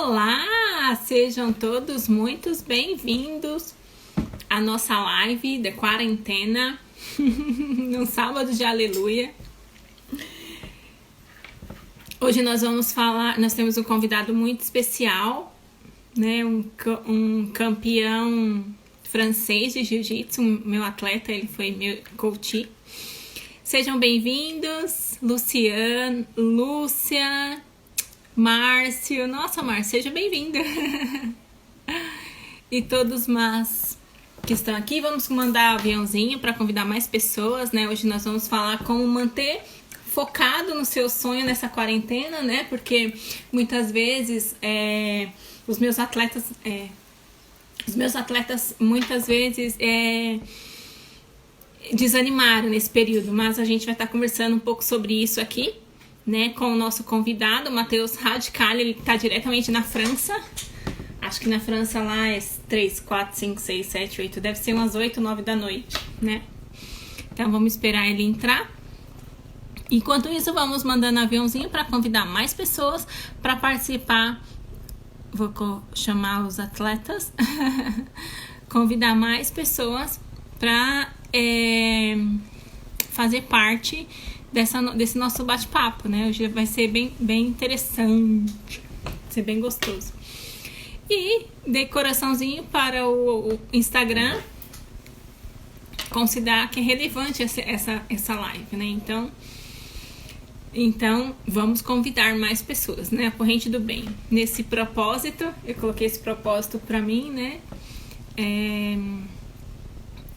Olá! Sejam todos muito bem-vindos à nossa live da quarentena, no sábado de aleluia. Hoje nós vamos falar, nós temos um convidado muito especial, né? Um campeão francês de jiu-jitsu, meu atleta, ele foi meu coach. Sejam bem-vindos, Luciano, Lúcia, Márcio. Nossa, Márcio, seja bem-vindo. E todos mais que estão aqui, vamos mandar aviãozinho para convidar mais pessoas, né? Hoje nós vamos falar como manter focado no seu sonho nessa quarentena, né? Porque muitas vezes os meus atletas muitas vezes desanimaram nesse período, mas a gente vai estar conversando um pouco sobre isso aqui, né, com o nosso convidado, Matheus Radicali. Ele está diretamente na França. Acho que na França lá é 3, 4, 5, 6, 7, 8, deve ser umas 8, 9 da noite, né? Então vamos esperar ele entrar. Enquanto isso, vamos mandando aviãozinho para convidar mais pessoas para participar. Vou chamar os atletas, convidar mais pessoas para fazer parte desse nosso bate-papo, né? Hoje vai ser bem interessante, vai ser bem gostoso. E dei coraçãozinho para o Instagram, considerar que é relevante essa live, né? Então, vamos convidar mais pessoas, né? A corrente do bem. Nesse propósito, eu coloquei esse propósito para mim, né?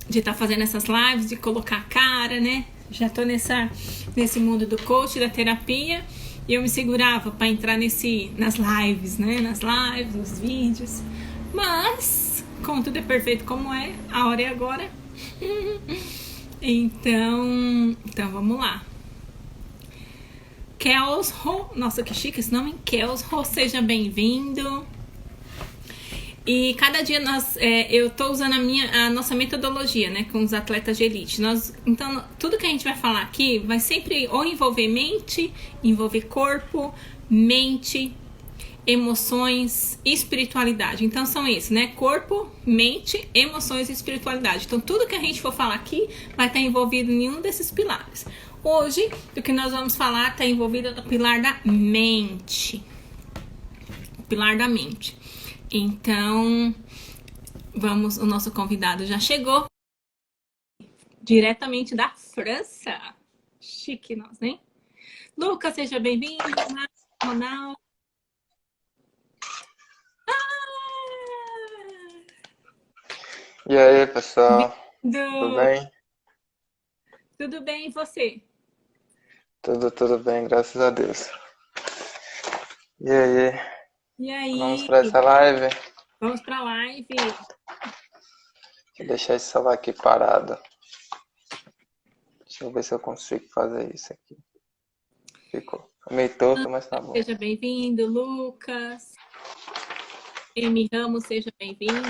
De estar fazendo essas lives, de colocar a cara, né? Já tô nesse mundo do coach, da terapia, e eu me segurava para entrar nas lives, né? Nas lives, nos vídeos. Mas, como tudo é perfeito como é, a hora é agora. Então vamos lá. Kels Ho, nossa, que chique esse nome, Kels Ho, seja bem-vindo. E cada dia eu tô usando a nossa metodologia, né, com os atletas de elite. Então, tudo que a gente vai falar aqui vai sempre ou envolver mente, envolver corpo, mente, emoções e espiritualidade. Então, são esses, né? Corpo, mente, emoções e espiritualidade. Então, tudo que a gente for falar aqui vai estar envolvido em um desses pilares. Hoje, o que nós vamos falar está envolvido no pilar da mente. O pilar da mente. Então, o nosso convidado já chegou, diretamente da França. Chique nós, né? Lucas, seja bem-vindo. Ronaldo. E aí, pessoal? Tudo bem? Tudo bem, e você? Tudo bem, graças a Deus. E aí, E vamos aí? para essa live? Vamos para a live. Vou deixar esse celular aqui parado. Deixa eu ver se eu consigo fazer isso aqui. Ficou meio torto, mas tá bom. Seja bem-vindo, Lucas. Amy Ramos, seja bem-vindo.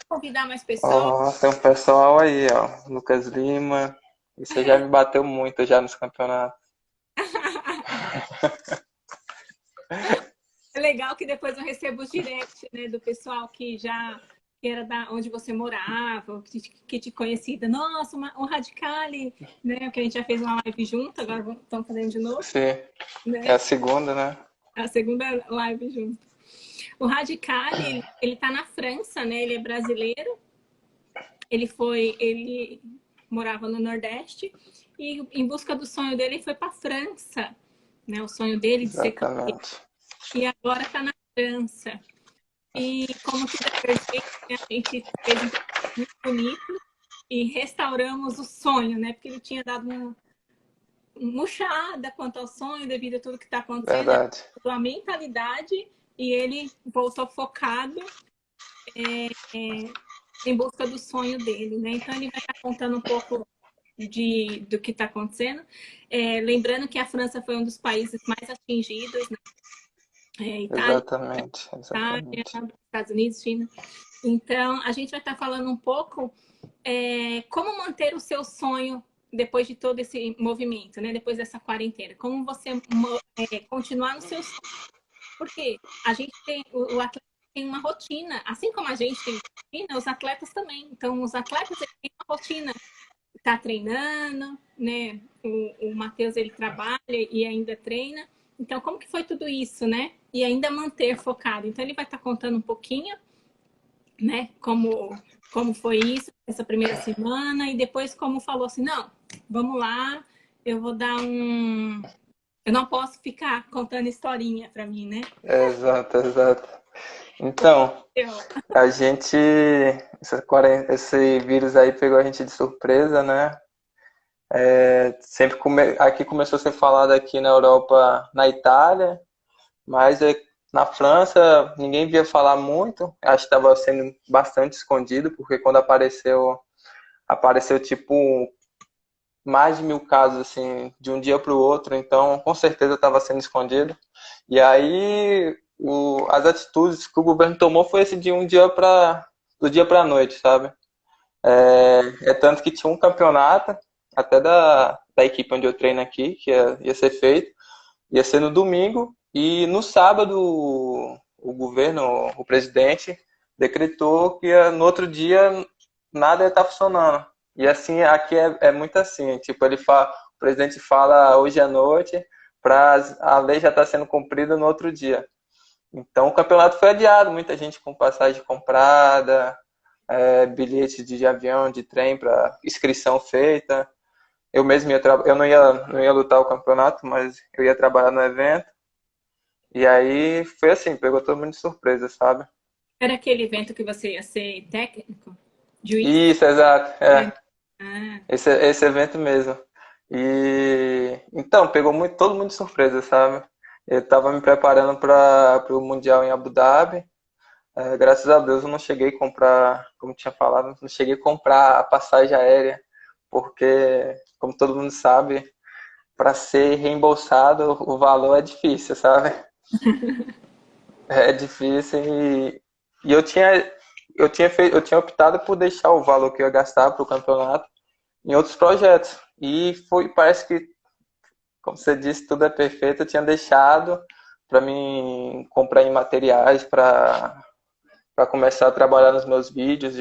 Vou convidar mais pessoas. Ó, tem um pessoal aí, ó. Lucas Lima. Isso já me bateu muito já nos campeonatos. É legal que depois eu recebo os directs, né, do pessoal que era da onde você morava, que te conhecia. Nossa, um Radicali, né? Que a gente já fez uma live junto, agora estamos fazendo de novo, Sim, é né? a segunda, né? A segunda live junto. O Radicali, ele tá na França, né? Ele é brasileiro. Ele morava no Nordeste e em busca do sonho dele, ele foi para a França, né? O sonho dele de ser campeão. Exatamente. E agora está na França. E como tudo é perfeito, né, a gente fez um processo muito bonito e restauramos o sonho, né? Porque ele tinha dado uma murchada quanto ao sonho devido a tudo que está acontecendo, Verdade. a mentalidade, e ele voltou focado em busca do sonho dele, né? Então ele vai estar contando um pouco do que está acontecendo. Lembrando que a França foi um dos países mais atingidos, né? Itália, Exatamente. Estados Unidos, China. Então, a gente vai estar falando um pouco como manter o seu sonho depois de todo esse movimento, né? Depois dessa quarentena. Como você continuar no seu sonho. Porque a gente tem, o atleta tem uma rotina, assim como a gente tem rotina, os atletas também. Então, os atletas eles têm uma rotina, tá treinando, né? O Matheus ele trabalha e ainda treina. Então, como que foi tudo isso, né? E ainda manter focado. Então, ele vai estar contando um pouquinho, né? Como foi isso, essa primeira semana, e depois como falou assim, não, vamos lá, eu vou dar um. Eu não posso ficar contando historinha para mim, né? Exato, exato. Então, Eu, a gente, esse vírus aí pegou a gente de surpresa, né? Aqui começou a ser falado aqui na Europa, na Itália, mas na França ninguém via falar muito. Acho que estava sendo bastante escondido, porque quando apareceu tipo mais de 1.000 casos assim de um dia para o outro, então com certeza estava sendo escondido. E aí as atitudes que o governo tomou foi esse de um dia para do dia para a noite, sabe? É tanto que tinha um campeonato até da equipe onde eu treino aqui, que ia ser feito, ia ser no domingo, e no sábado o governo, o presidente, decretou que no outro dia nada ia estar funcionando. E assim, aqui é muito assim, tipo, o presidente fala hoje à noite, a lei já está sendo cumprida no outro dia. Então o campeonato foi adiado, muita gente com passagem comprada, bilhete de avião, de trem para inscrição feita. Eu mesmo eu não ia lutar o campeonato, mas eu ia trabalhar no evento. E aí foi assim, pegou todo mundo de surpresa, sabe? era aquele evento que você ia ser técnico? Juiz? Isso, exato. É. Ah, Esse evento mesmo. E então, pegou todo mundo de surpresa, sabe? Eu estava me preparando para o Mundial em Abu Dhabi. Graças a Deus eu não cheguei a comprar, como tinha falado, não cheguei a comprar a passagem aérea, porque, como todo mundo sabe, para ser reembolsado o valor é difícil, sabe? É difícil e eu tinha optado por deixar o valor que eu ia gastar para o campeonato em outros projetos. E parece que, como você disse, tudo é perfeito. Eu tinha deixado para mim comprar em materiais para começar a trabalhar nos meus vídeos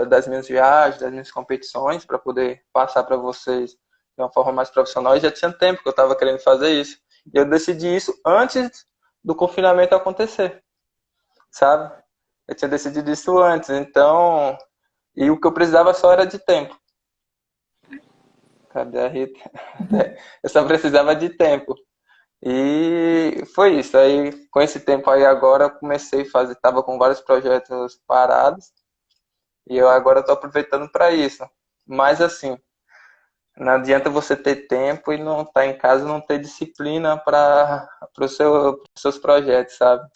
das minhas viagens, das minhas competições, para poder passar para vocês de uma forma mais profissional. E já tinha tempo que eu estava querendo fazer isso. E eu decidi isso antes do confinamento acontecer, sabe? Eu tinha decidido isso antes, então. E o que eu precisava só era de tempo. Cadê a Rita? Eu só precisava de tempo. E foi isso. Aí, com esse tempo aí agora, eu comecei a fazer, tava com vários projetos parados e eu agora estou aproveitando para isso. Mas assim, não adianta você ter tempo e não estar em casa, não ter disciplina para os seus projetos, sabe?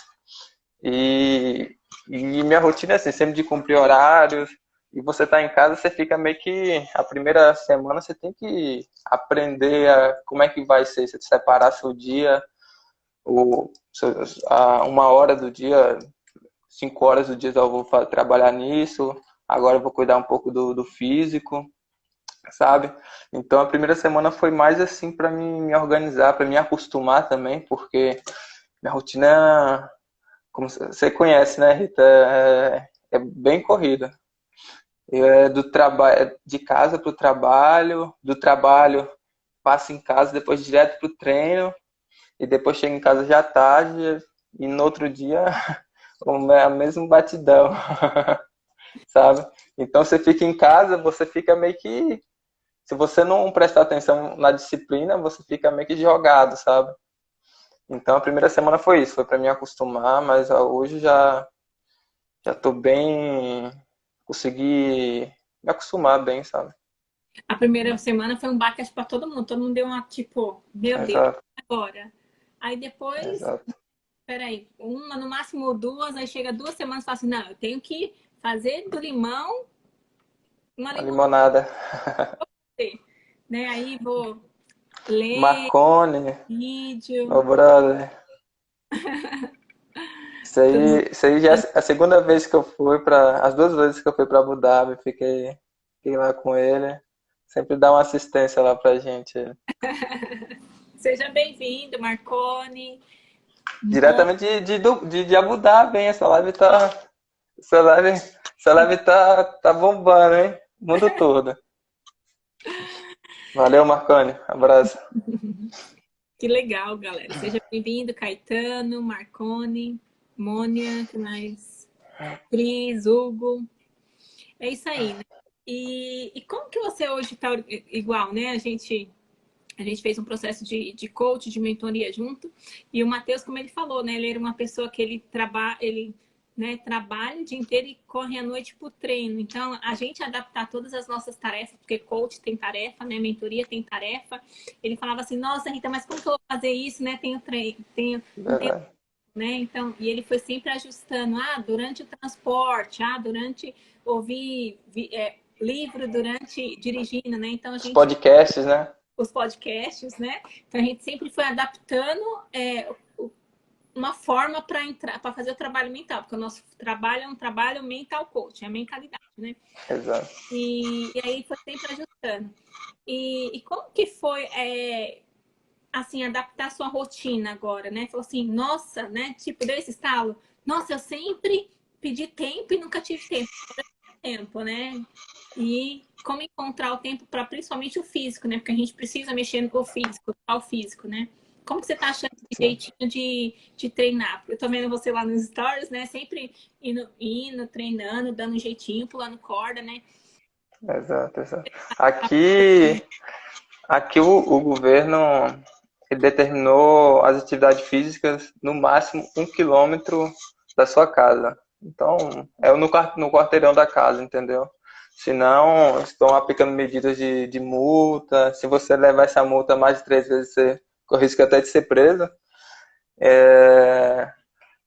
E minha rotina é assim, sempre de cumprir horários. E você tá em casa, você fica meio que a primeira semana você tem que aprender como é que vai ser, você separar seu dia, uma hora do dia, 5 horas do dia eu vou trabalhar nisso, agora eu vou cuidar um pouco do físico, sabe? Então a primeira semana foi mais assim para me organizar, para me acostumar também, porque minha rotina, como você conhece, né, Rita, é bem corrida. Do trabalho, de casa para o trabalho, do trabalho passo em casa, depois direto para o treino, e depois chego em casa já tarde, e no outro dia a mesma batidão, sabe? Então você fica em casa, você fica meio que. Se você não prestar atenção na disciplina, você fica meio que jogado, sabe? Então a primeira semana foi isso, foi para me acostumar, mas hoje já tô bem, consegui me acostumar bem, sabe? a primeira semana foi um baque para todo mundo deu uma tipo, meu Deus, Exato, agora. Aí depois, exato. peraí, uma, no máximo duas, aí chega 2 semanas e fala assim, não, eu tenho que fazer do limão uma A limonada, limonada. né? Aí vou ler Marcone, vídeo, meu brother. tudo. Isso aí já é a segunda vez que eu fui para, as 2 vezes que eu fui para Abu Dhabi, fiquei lá com ele. Sempre dá uma assistência lá pra gente. Seja bem-vindo, Marcone. Nossa, Diretamente de Abu Dhabi, hein? Essa live, essa live tá bombando, hein? O mundo todo. Valeu, Marconi. Abraço. que legal, galera. Seja bem-vindo, Caetano, Marcone, Mônia, que mais? Cris, Hugo. É isso aí, né? E como que você hoje está igual, né? A gente fez um processo de coach, de mentoria junto. E o Matheus, como ele falou, né? Ele era uma pessoa que ele né, trabalha o dia inteiro e corre à noite pro treino. Então, a gente adaptar todas as nossas tarefas, porque coach tem tarefa, né? Mentoria tem tarefa. Ele falava assim, nossa, Rita, mas como que eu vou fazer isso, né? Tenho treino, não tenho, Verdade. né? Então, e ele foi sempre ajustando, durante o transporte, durante ouvir livro, durante dirigindo, né? Então, a Os gente podcasts, né? os podcasts, né? Então a gente sempre foi adaptando uma forma para entrar, para fazer o trabalho mental, porque o nosso trabalho é um trabalho mental coach, é mentalidade, né? Exato. E aí foi sempre ajustando. E como que foi, assim, adaptar a sua rotina agora, né? Falou assim, nossa, né? Tipo, deu esse estalo. Nossa, eu sempre pedi tempo e nunca tive tempo, né? E como encontrar o tempo para principalmente o físico, né? Porque a gente precisa mexer no físico, ao físico, né? Como que você tá achando esse Sim. jeitinho de treinar? Porque eu tô vendo você lá nos stories, né? Sempre indo, treinando, dando um jeitinho, pulando corda, né? Exato, exato. Aqui o governo ele determinou as atividades físicas no máximo 1 quilômetro da sua casa. Então, é no quarteirão da casa, entendeu? Senão, estão aplicando medidas de multa. Se você levar essa multa mais de 3 vezes, você corre risco até de ser preso.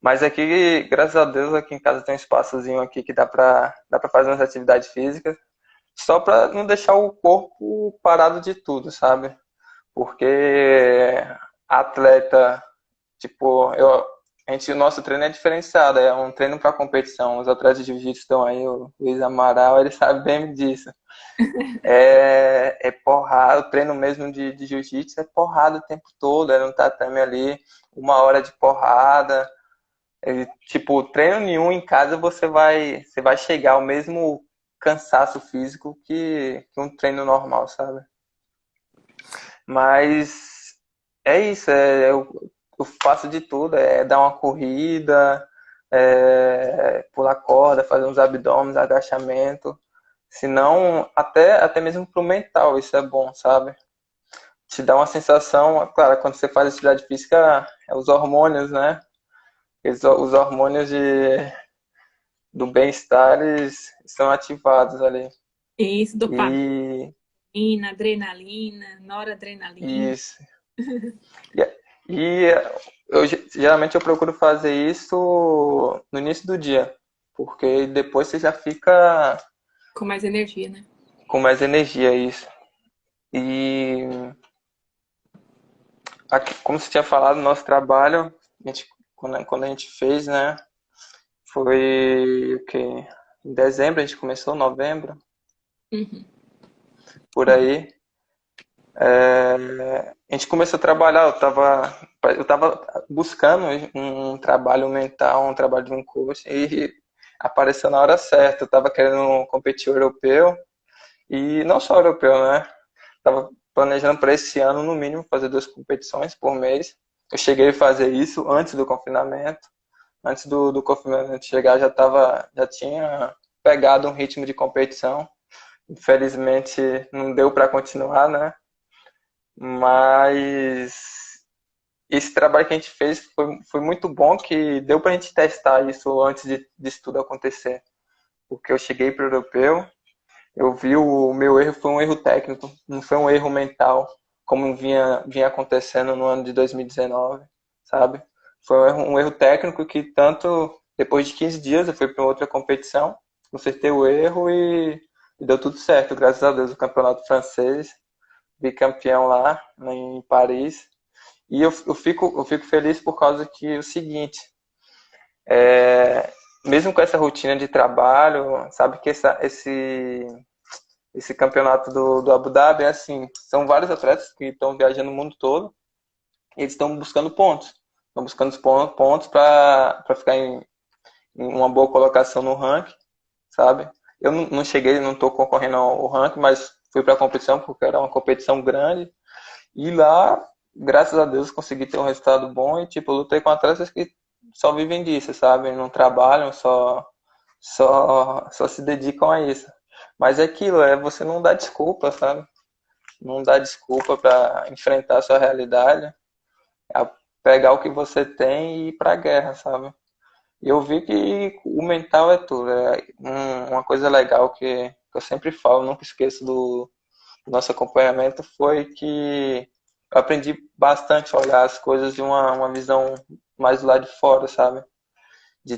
Mas aqui, graças a Deus, aqui em casa tem um espaçozinho aqui que dá pra fazer umas atividades físicas. Só para não deixar o corpo parado de tudo, sabe? Porque atleta, tipo, o nosso treino é diferenciado, é um treino para competição. Os atletas de jiu-jitsu estão aí, o Luiz Amaral, ele sabe bem disso. É porrada, o treino mesmo de jiu-jitsu é porrada o tempo todo, é no tatame ali, 1 hora de porrada. Tipo, treino nenhum em casa você vai chegar ao mesmo cansaço físico que um treino normal, sabe? Mas é isso, eu faço de tudo, é dar uma corrida, pular corda, fazer uns abdômenes, agachamento. Se não, até mesmo pro mental, isso é bom, sabe? Te dá uma sensação, claro, quando você faz atividade física, é os hormônios, né? Os hormônios do bem-estar eles são ativados ali. Isso, dopamina, E adrenalina, noradrenalina. isso. E geralmente eu procuro fazer isso no início do dia, porque depois você já fica Com mais energia, né? com mais energia isso. E aqui, como você tinha falado, nosso trabalho, quando a gente fez, né? Foi o quê? Em dezembro, a gente começou, novembro, Uhum. por aí. A gente começou a trabalhar, eu tava buscando um trabalho mental, um trabalho de um coach, e apareceu na hora certa. Eu tava querendo competir europeu, e não só europeu, né? Tava planejando para esse ano, no mínimo, fazer 2 competições por mês. Eu cheguei a fazer isso antes do confinamento. Antes do confinamento chegar, já tinha pegado um ritmo de competição. Infelizmente, não deu para continuar, né? Mas esse trabalho que a gente fez foi muito bom, que deu pra gente testar isso antes disso tudo acontecer. Porque eu cheguei pro europeu, eu vi o meu erro foi um erro técnico, não foi um erro mental, como vinha acontecendo no ano de 2019, sabe? Foi um erro técnico que tanto depois de 15 dias eu fui para outra competição, consertei o erro e deu tudo certo, graças a Deus, o campeonato francês, bicampeão lá em Paris. E eu fico feliz por causa que é o seguinte, mesmo com essa rotina de trabalho, sabe que esse campeonato do Abu Dhabi é assim, são vários atletas que estão viajando o mundo todo e eles estão buscando pontos. estão buscando os pontos para ficar em uma boa colocação no ranking, sabe? Eu não cheguei, não estou concorrendo ao ranking, mas fui para a competição porque era uma competição grande. E lá, graças a Deus, consegui ter um resultado bom e, tipo, lutei com atletas que só vivem disso, sabe? Não trabalham, só se dedicam a isso. Mas é aquilo, você não dá desculpa, sabe? Não dá desculpa para enfrentar a sua realidade, é pegar o que você tem e ir para a guerra, sabe? E eu vi que o mental é tudo. Uma coisa legal que eu sempre falo, nunca esqueço do nosso acompanhamento, foi que eu aprendi bastante a olhar as coisas de uma visão mais do lado de fora, sabe? De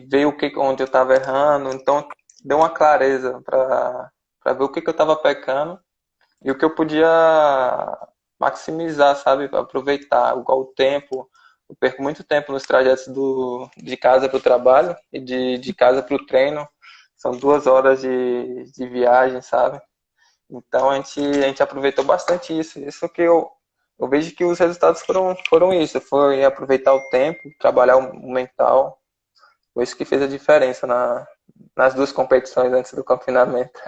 ver onde eu estava errando. Então, deu uma clareza para ver o que eu estava pecando e o que eu podia maximizar, sabe? Aproveitar, igual o tempo. Eu perco muito tempo nos trajetos de casa para o trabalho e de casa para o treino. São 2 horas de viagem, sabe? Então a gente aproveitou bastante isso. Isso que eu vejo que os resultados foram isso. Foi aproveitar o tempo, trabalhar o mental. Foi isso que fez a diferença nas 2 competições antes do confinamento.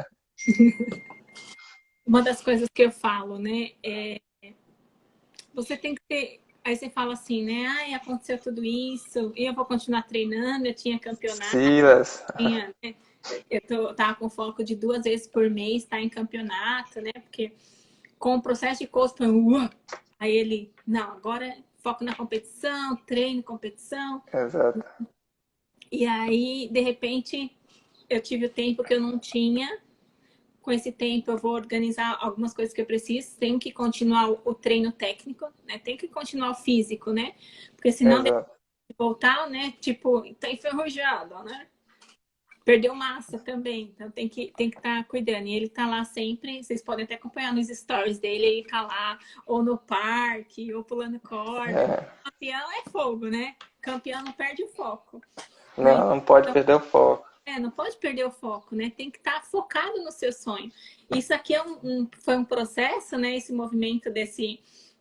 Uma das coisas que eu falo, né, você tem que ter. Aí você fala assim, né? Ai, aconteceu tudo isso, e eu vou continuar treinando, eu tinha campeonato, Silas. né? Tava com foco de 2 vezes por mês estar em campeonato, né? Porque com o processo de coach foi aí ele, não, agora foco na competição, treino, competição. Exato. E aí, de repente, eu tive o tempo que eu não tinha. Com esse tempo eu vou organizar algumas coisas que eu preciso. Tenho que continuar o treino técnico, né? Tem que continuar o físico, né? Porque senão depois Exato. de voltar, né? Tipo, tá enferrujado, né? Perdeu massa também, então tem que estar cuidando. E ele tá lá sempre, vocês podem até acompanhar nos stories dele, ele tá lá, ou no parque, ou pulando corda. Campeão é fogo, né? Campeão não perde o foco. Né? Não pode perder o foco. Não pode perder o foco, né? Tem que estar focado no seu sonho. Isso aqui foi um processo, né? Esse movimento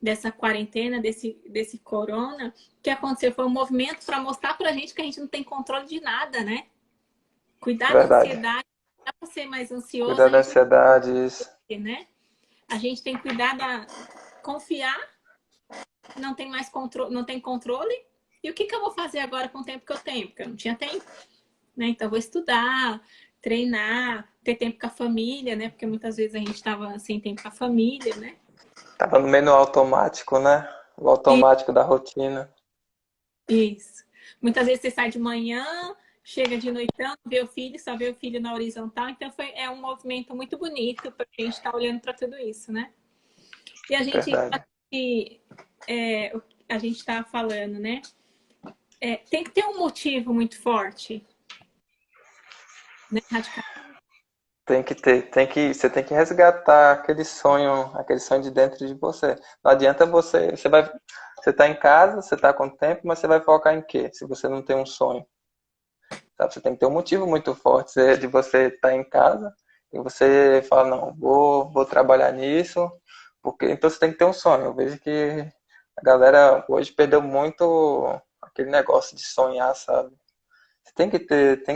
dessa quarentena, desse corona, que aconteceu, foi um movimento para mostrar pra gente que a gente não tem controle de nada, né? Cuidar da Verdade. ansiedade, não dá pra ser mais ansioso, Cuidar da ansiedade, isso. né? A gente tem que cuidar confiar, não tem mais controle, não tem controle. E o que eu vou fazer agora com o tempo que eu tenho? Porque eu não tinha tempo. Né? Então, vou estudar, treinar, ter tempo com a família, né? Porque muitas vezes a gente estava sem tempo com a família, né? Tava no menu automático, né? O automático da rotina. Isso. Muitas vezes você sai de manhã, chega de noitão, vê o filho, só vê o filho na horizontal. Então, é um movimento muito bonito para a gente estar olhando para tudo isso, né? E a gente, Verdade. a gente está falando, né? Tem que ter um motivo muito forte, né? Radical. Tem que ter, você tem que resgatar aquele sonho de dentro de você. Não adianta você tá em casa, você tá com tempo, mas você vai focar em quê? Se você não tem um sonho, sabe? Você tem que ter um motivo muito forte de você estar em casa e você fala, não, vou trabalhar nisso, porque então você tem que ter um sonho. Eu vejo que a galera hoje perdeu muito aquele negócio de sonhar, sabe? Você tem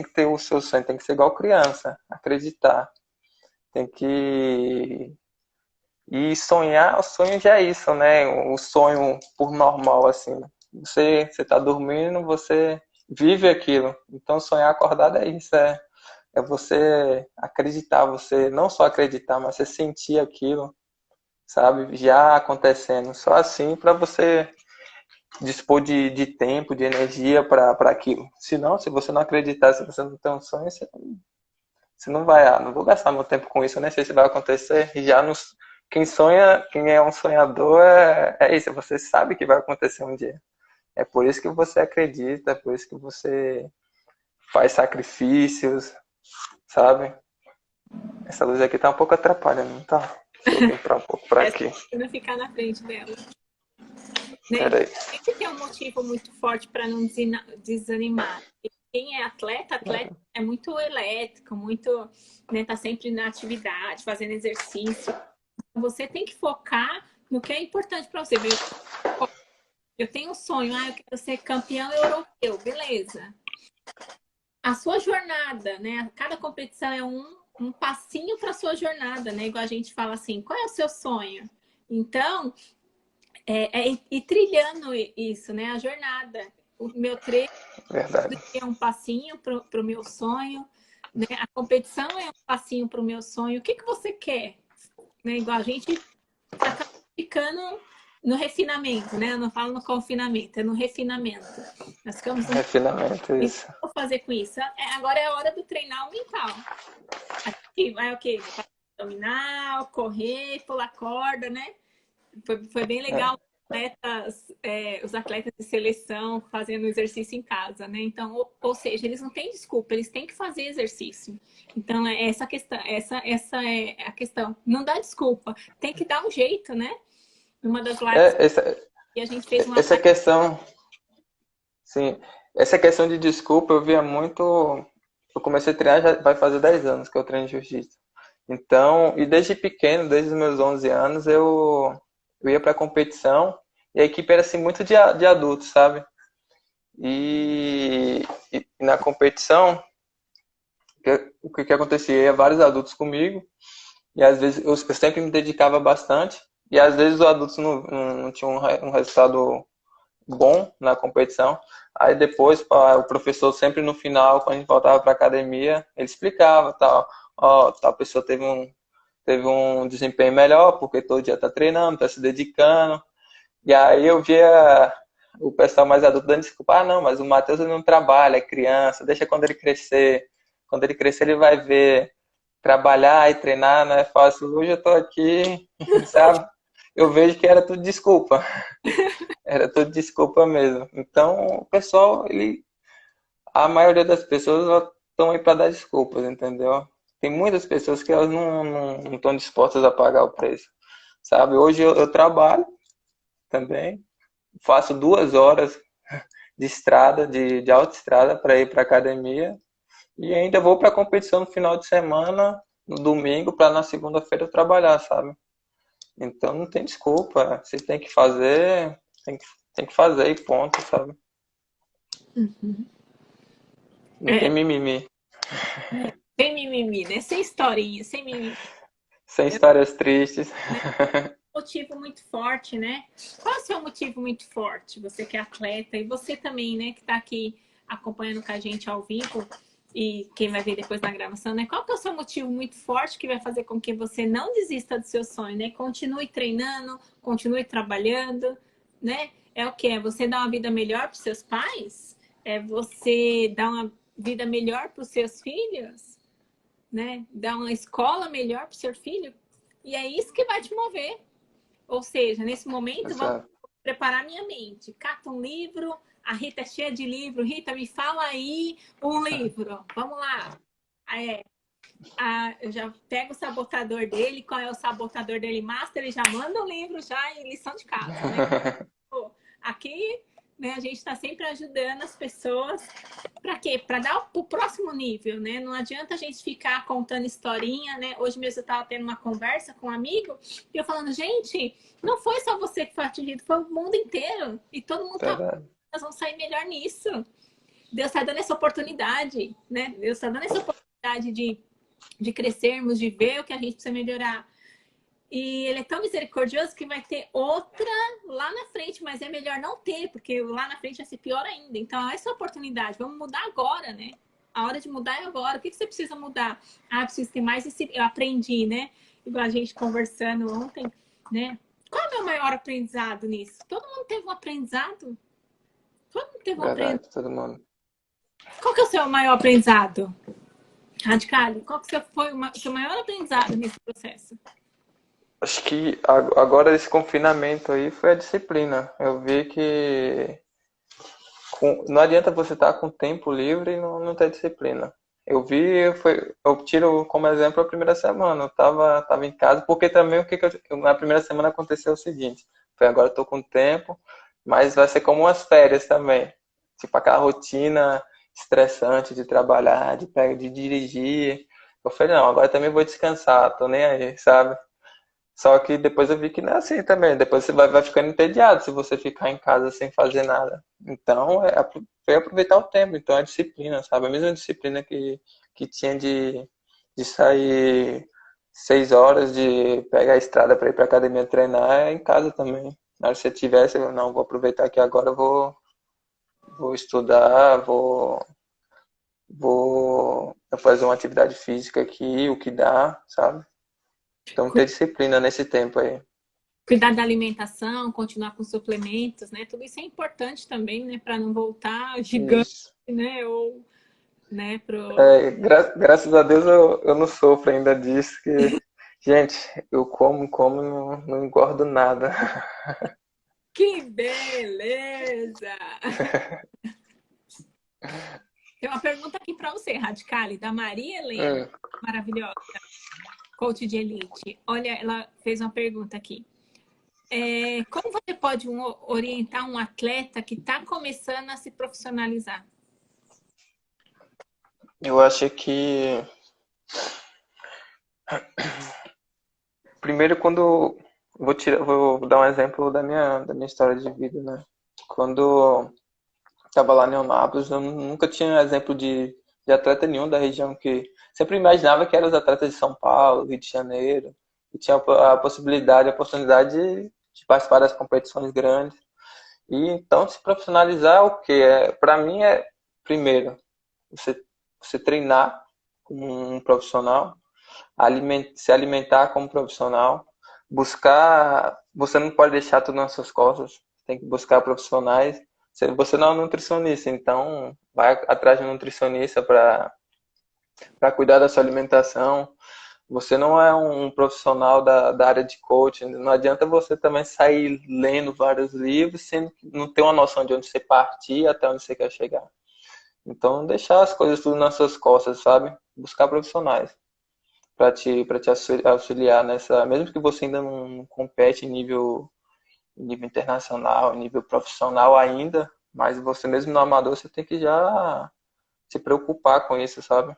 que ter o seu sonho, tem que ser igual criança, acreditar. Tem que. E sonhar, o sonho já é isso, né? O sonho por normal, assim. Você tá dormindo, você vive aquilo. Então sonhar acordado é isso, é você acreditar, você não só acreditar, mas você sentir aquilo, sabe? Já acontecendo. Só assim para você dispor de tempo, de energia para aquilo. Senão, se você não acreditar, se você não tem um sonho, você não vai, não vou gastar meu tempo com isso, eu nem sei se vai acontecer. E já quem sonha, quem é um sonhador, é isso, você sabe que vai acontecer um dia. É por isso que você acredita, é por isso que você faz sacrifícios, sabe? Essa luz aqui tá um pouco atrapalhando, não tá? Deixa eu vir um pouco pra aqui. Não ficar na frente dela. Né? Peraí. Tem que ter um motivo muito forte para não desanimar. Quem é atleta é muito elétrico, muito, né, tá sempre na atividade, fazendo exercício. Você tem que focar no que é importante para você. Eu tenho um sonho, eu quero ser campeão europeu, beleza. A sua jornada, né? Cada competição é um passinho para a sua jornada, né? Igual a gente fala assim, qual é o seu sonho? Então, ir trilhando isso, né? A jornada. O meu treino Verdade. é um passinho para o meu sonho, né? A competição é um passinho para o meu sonho. O que você quer? Né? Igual a gente acaba ficando no refinamento, né? Eu não falo no confinamento, é no refinamento. Nós ficamos no Refinamento, e o que isso. eu vou fazer com isso? Agora é a hora do treinar o mental. Aqui vai o quê? Vou fazer abdominal, correr, pular corda, né? Foi bem É, legal os atletas de seleção fazendo exercício em casa, né? Então, ou seja, eles não têm desculpa, eles têm que fazer exercício. Então, é essa questão, essa é a questão. Não dá desculpa, tem que dar um jeito, né? Numa das lives é, essa, que a gente fez uma essa live. questão, sim, essa questão de desculpa eu via muito. Eu comecei a treinar, já vai fazer 10 anos que eu treino jiu-jitsu. Então, e desde pequeno, desde os meus 11 anos, eu ia para competição e a equipe era assim muito de adultos, sabe? E na competição, o que acontecia? Ia vários adultos comigo e às vezes eu sempre me dedicava bastante e às vezes os adultos não tinham um resultado bom na competição. Aí depois, o professor sempre no final, quando a gente voltava para academia, ele explicava, tal, ó, tal pessoa teve um desempenho melhor, porque todo dia tá treinando, tá se dedicando. E aí eu via o pessoal mais adulto dando desculpa, não, mas o Matheus ele não trabalha, é criança, deixa quando ele crescer. Quando ele crescer, ele vai ver trabalhar e treinar, não é fácil. Hoje eu tô aqui, sabe? Eu vejo que era tudo desculpa. Era tudo desculpa mesmo. Então, o pessoal, a maioria das pessoas estão aí para dar desculpas, entendeu? Tem muitas pessoas que elas não estão dispostas a pagar o preço, sabe? Hoje eu trabalho também, faço 2 horas de estrada, de autoestrada para ir para academia e ainda vou para a competição no final de semana, no domingo, para na segunda-feira eu trabalhar, sabe? Então não tem desculpa, você tem que fazer, tem que, tem que fazer e ponto, sabe? Não tem É, mimimi. sem mimimi, né? Sem historinha, sem mimimi. Sem histórias tristes. Motivo muito forte, né? Qual é o seu motivo muito forte? Você que é atleta e você também, né, que está aqui acompanhando com a gente ao vivo e quem vai ver depois na gravação, né? Qual que é o seu motivo muito forte que vai fazer com que você não desista do seu sonho, né? Continue treinando, continue trabalhando, né? É o que? É você dar uma vida melhor para os seus pais? É você dar uma vida melhor para os seus filhos? Né? Dar uma escola melhor para o seu filho? E é isso que vai te mover. Ou seja, nesse momento, vamos Exato. preparar minha mente. Cata um livro, a Rita é cheia de livro. Rita, me fala aí um livro. Vamos lá. Eu já pego o sabotador dele. Qual é o sabotador dele? Master, ele já manda um livro já em lição de casa, né? Pô, aqui, né, a gente está sempre ajudando as pessoas. Para quê? Para dar o próximo nível, né? Não adianta a gente ficar contando historinha, né? Hoje mesmo eu estava tendo uma conversa com um amigo e eu falando, gente, não foi só você que foi atingido, foi o mundo inteiro. E todo mundo tá. Verdade. Nós vamos sair melhor nisso. Deus está dando essa oportunidade, né? Deus está dando essa oportunidade de crescermos, de ver o que a gente precisa melhorar. E ele é tão misericordioso que vai ter outra lá na frente, mas é melhor não ter, porque lá na frente vai ser pior ainda. Então, essa é a oportunidade. Vamos mudar agora, né? A hora de mudar é agora. O que você precisa mudar? Ah, preciso ter mais esse... Eu aprendi, né? Igual a gente conversando ontem, né? Qual é o meu maior aprendizado nisso? Todo mundo teve um aprendizado? Todo mundo teve um aprendizado. Verdade, todo mundo. Qual que é o seu maior aprendizado? Radicali, qual que foi o seu maior aprendizado nesse processo? Acho que agora esse confinamento aí foi a disciplina. Eu vi que não adianta você estar com tempo livre e não ter disciplina. Eu tiro como exemplo a primeira semana. Eu tava em casa, porque também na primeira semana aconteceu o seguinte: foi agora eu tô com tempo, mas vai ser como umas férias também. Tipo aquela rotina estressante de trabalhar, de dirigir. Eu falei, não, agora também vou descansar, tô nem aí, sabe? Só que depois eu vi que não é assim também. Depois você vai ficando entediado se você ficar em casa sem fazer nada. Então, foi aproveitar o tempo. Então, a disciplina, sabe? A mesma disciplina que tinha de sair 6 horas, de pegar a estrada para ir para academia treinar, é em casa também. Na hora que você tivesse, eu não, vou aproveitar que agora eu vou estudar, vou fazer uma atividade física aqui, o que dá, sabe? Então, Cu- ter disciplina nesse tempo aí. Cuidar da alimentação, continuar com suplementos, né? Tudo isso é importante também, né? Para não voltar gigante, Isso. né? Ou, né? Pro... É, graças a Deus eu não sofro ainda disso, que, gente, eu como, não engordo nada. Que beleza! Tem uma pergunta aqui para você, Radicale, da Maria Helena, Hum, maravilhosa, coach de elite. Olha, ela fez uma pergunta aqui. Como você pode orientar um atleta que está começando a se profissionalizar? eu acho que, primeiro, vou dar um exemplo da minha história de vida, né? Quando estava lá em Eunápolis, eu nunca tinha exemplo de atleta nenhum da região, que sempre imaginava que eram os atletas de São Paulo, Rio de Janeiro, e tinha a possibilidade, a oportunidade de participar das competições grandes. E então se profissionalizar o que para mim primeiro você, você treinar como um profissional, se alimentar como profissional, buscar, você não pode deixar tudo nas suas costas, tem que buscar profissionais. Você não é um nutricionista, então vai atrás de um nutricionista para cuidar da sua alimentação. Você não é um profissional da área de coaching. Não adianta você também sair lendo vários livros sem não ter uma noção de onde você partir até onde você quer chegar. Então, deixar as coisas tudo nas suas costas, sabe? Buscar profissionais para te auxiliar nessa. Mesmo que você ainda não compete em nível internacional, em nível profissional ainda, mas você mesmo no amador, você tem que já se preocupar com isso, sabe?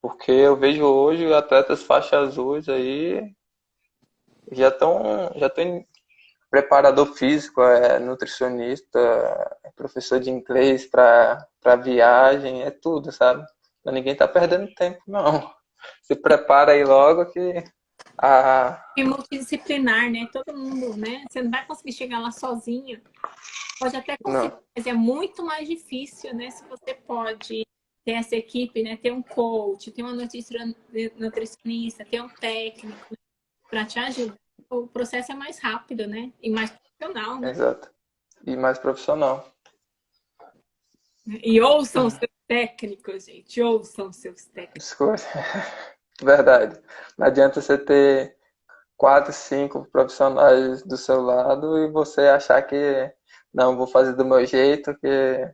Porque eu vejo hoje atletas faixa azuis aí já estão em preparador físico, nutricionista, professor de inglês para viagem, é tudo, sabe? Então, ninguém tá perdendo tempo, não. Se prepara aí logo que a É multidisciplinar, né? Todo mundo, né? Você não vai conseguir chegar lá sozinho. Pode até conseguir, não, mas é muito mais difícil, né? Se você pode ter essa equipe, né? Ter um coach, ter uma nutricionista, ter um técnico para te ajudar. O processo é mais rápido, né? E mais profissional, né? exato. E mais profissional. E ouçam os seus técnicos, gente. Ouçam os seus técnicos. Escolha. Verdade. Não adianta você ter 4, 5 profissionais do seu lado e você achar que não, vou fazer do meu jeito, que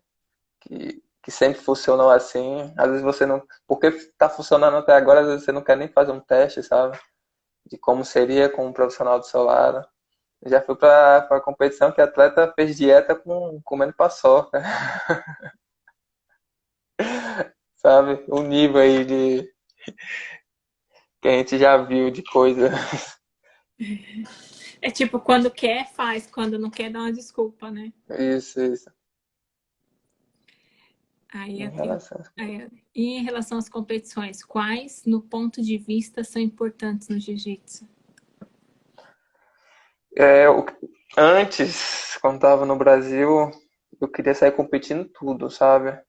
sempre funcionou assim. Às vezes você não. Porque tá funcionando até agora, às vezes você não quer nem fazer um teste, sabe? De como seria com um profissional do seu lado. Eu já fui pra competição que a atleta fez dieta comendo paçoca, sabe? O nível aí que a gente já viu de coisa. É tipo, quando quer, faz. Quando não quer, dá uma desculpa, né? Isso, isso. Aí Em eu tenho. relação. E em relação às competições, quais, no ponto de vista, são importantes no jiu-jitsu? É, antes, quando estava no Brasil, eu queria sair competindo tudo, sabe?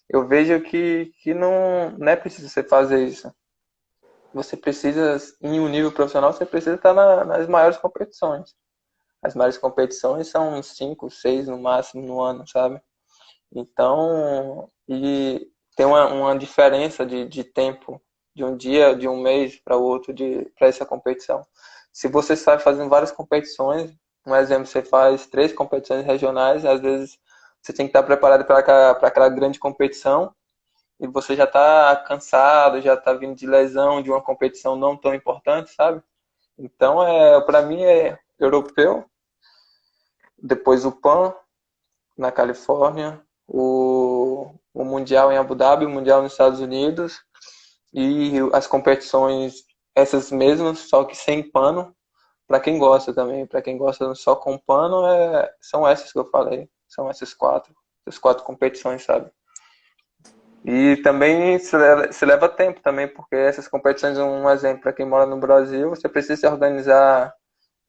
Eu vejo que não é preciso você fazer isso. Você precisa, em um nível profissional, você precisa estar nas maiores competições. As maiores competições são 5, 6 no máximo no ano, sabe? Então, e tem uma diferença de tempo, de um dia, de um mês para o outro, para essa competição. Se você sai fazendo várias competições, um exemplo, você faz 3 competições regionais, às vezes você tem que estar preparado para aquela grande competição e você já está cansado, já está vindo de lesão de uma competição não tão importante, sabe? Então, para mim é europeu, depois o PAN na Califórnia, o Mundial em Abu Dhabi, o Mundial nos Estados Unidos e as competições essas mesmas, só que sem pano, para quem gosta também, para quem gosta só com pano, são essas que eu falei, são essas quatro competições, sabe? E também se leva tempo também, porque essas competições, um exemplo, para quem mora no Brasil, você precisa se organizar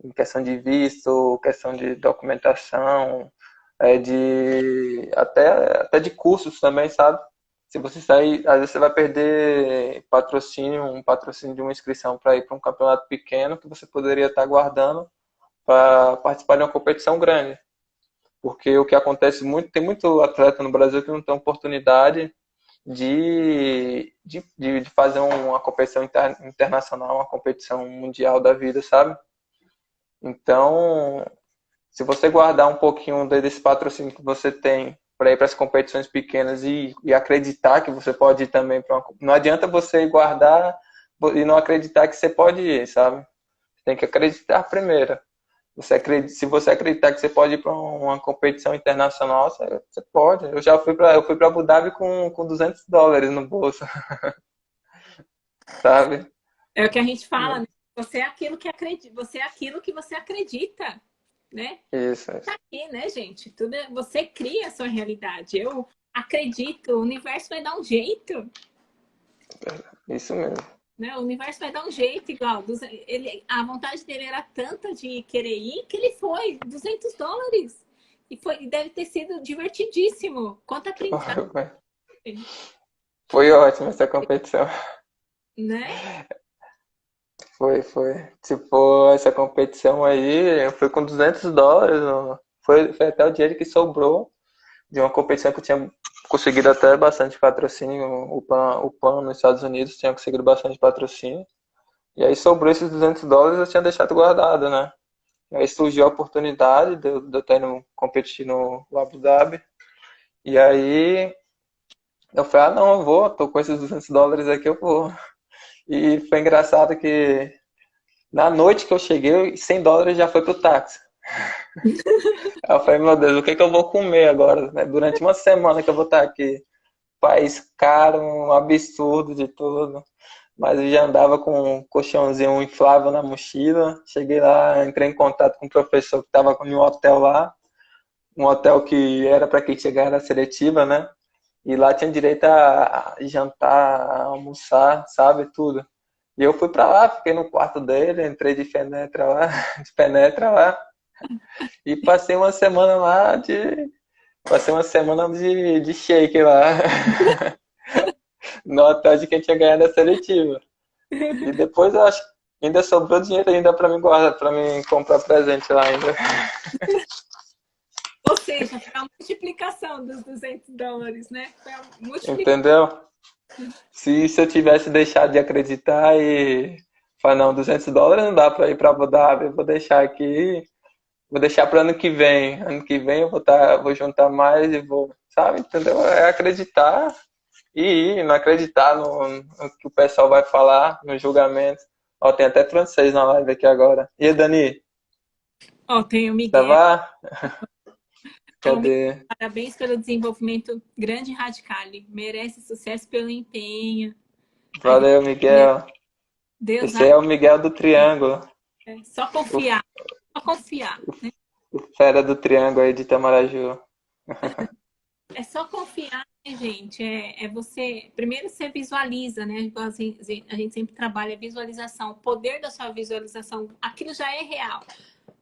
em questão de visto, questão de documentação, até de cursos também, sabe? Se você sair, às vezes você vai perder um patrocínio de uma inscrição para ir para um campeonato pequeno que você poderia estar guardando para participar de uma competição grande. Porque o que acontece muito, tem muito atleta no Brasil que não tem oportunidade de fazer uma competição internacional, uma competição mundial da vida, sabe? Então, se você guardar um pouquinho desse patrocínio que você tem para ir para as competições pequenas e acreditar que você pode ir também para uma... Não adianta você guardar e não acreditar que você pode ir, sabe? Você tem que acreditar primeiro. Se você acreditar que você pode ir para uma competição internacional, você pode. Eu fui para Abu Dhabi com $200 no bolso, sabe? É o que a gente fala, né? Você é aquilo que acredita, você é aquilo que você acredita, né? Isso. Tá aqui, né, gente? Você cria a sua realidade. Eu acredito, o universo vai dar um jeito. Isso mesmo. Né? O universo vai dar um jeito igual. A vontade dele era tanta de querer ir que ele foi. $200. E deve ter sido divertidíssimo. Quanto aprendizado. Foi ótimo essa competição. Né? Foi. Tipo, essa competição aí, eu fui com $200. Foi até o dinheiro que sobrou de uma competição que eu tinha conseguido até bastante patrocínio. O PAN nos Estados Unidos tinha conseguido bastante patrocínio. E aí sobrou esses $200, eu tinha deixado guardado, né? E aí surgiu a oportunidade de eu estar indo competir no Abu Dhabi. E aí eu falei, não, eu vou, tô com esses $200 aqui, eu vou. E foi engraçado que na noite que eu cheguei, $100 já foi pro táxi. Aí eu falei, meu Deus, o que eu vou comer agora, né? Durante uma semana que eu vou estar aqui. País caro, um absurdo de tudo. Mas eu já andava com um colchãozinho inflável na mochila. Cheguei lá, entrei em contato com o professor que estava em um hotel lá. Um hotel que era para quem chegar na seletiva, né? E lá tinha direito a jantar, a almoçar, sabe? Tudo. E eu fui para lá, fiquei no quarto dele, entrei de penetra lá, de penetra lá. E passei uma semana lá de shake lá. No hotel de quem tinha ganhado a seletiva. E depois eu acho que ainda sobrou dinheiro ainda para mim guardar, para mim comprar presente lá ainda. Ou seja, foi a multiplicação dos $200, né? Foi a multiplicação. Entendeu? Se eu tivesse deixado de acreditar e falar, não, $200 não dá para ir para Abu Dhabi, eu vou deixar aqui, vou deixar para ano que vem. Ano que vem eu vou juntar mais e vou, sabe? Entendeu? É acreditar e não acreditar no que o pessoal vai falar, no julgamento. Ó, tem até francês na live aqui agora. E aí, Dani? Ó, tem o Ça Miguel. va? Cadê? Parabéns pelo desenvolvimento grande e radical. Merece sucesso pelo empenho. Valeu, Miguel. Deus Esse é o Miguel do Triângulo. Só confiar. Só confiar. Né? O fera do Triângulo aí de Itamaraju. É só confiar, né, gente? Você. Primeiro você visualiza, né? A gente sempre trabalha a visualização. O poder da sua visualização. Aquilo já é real.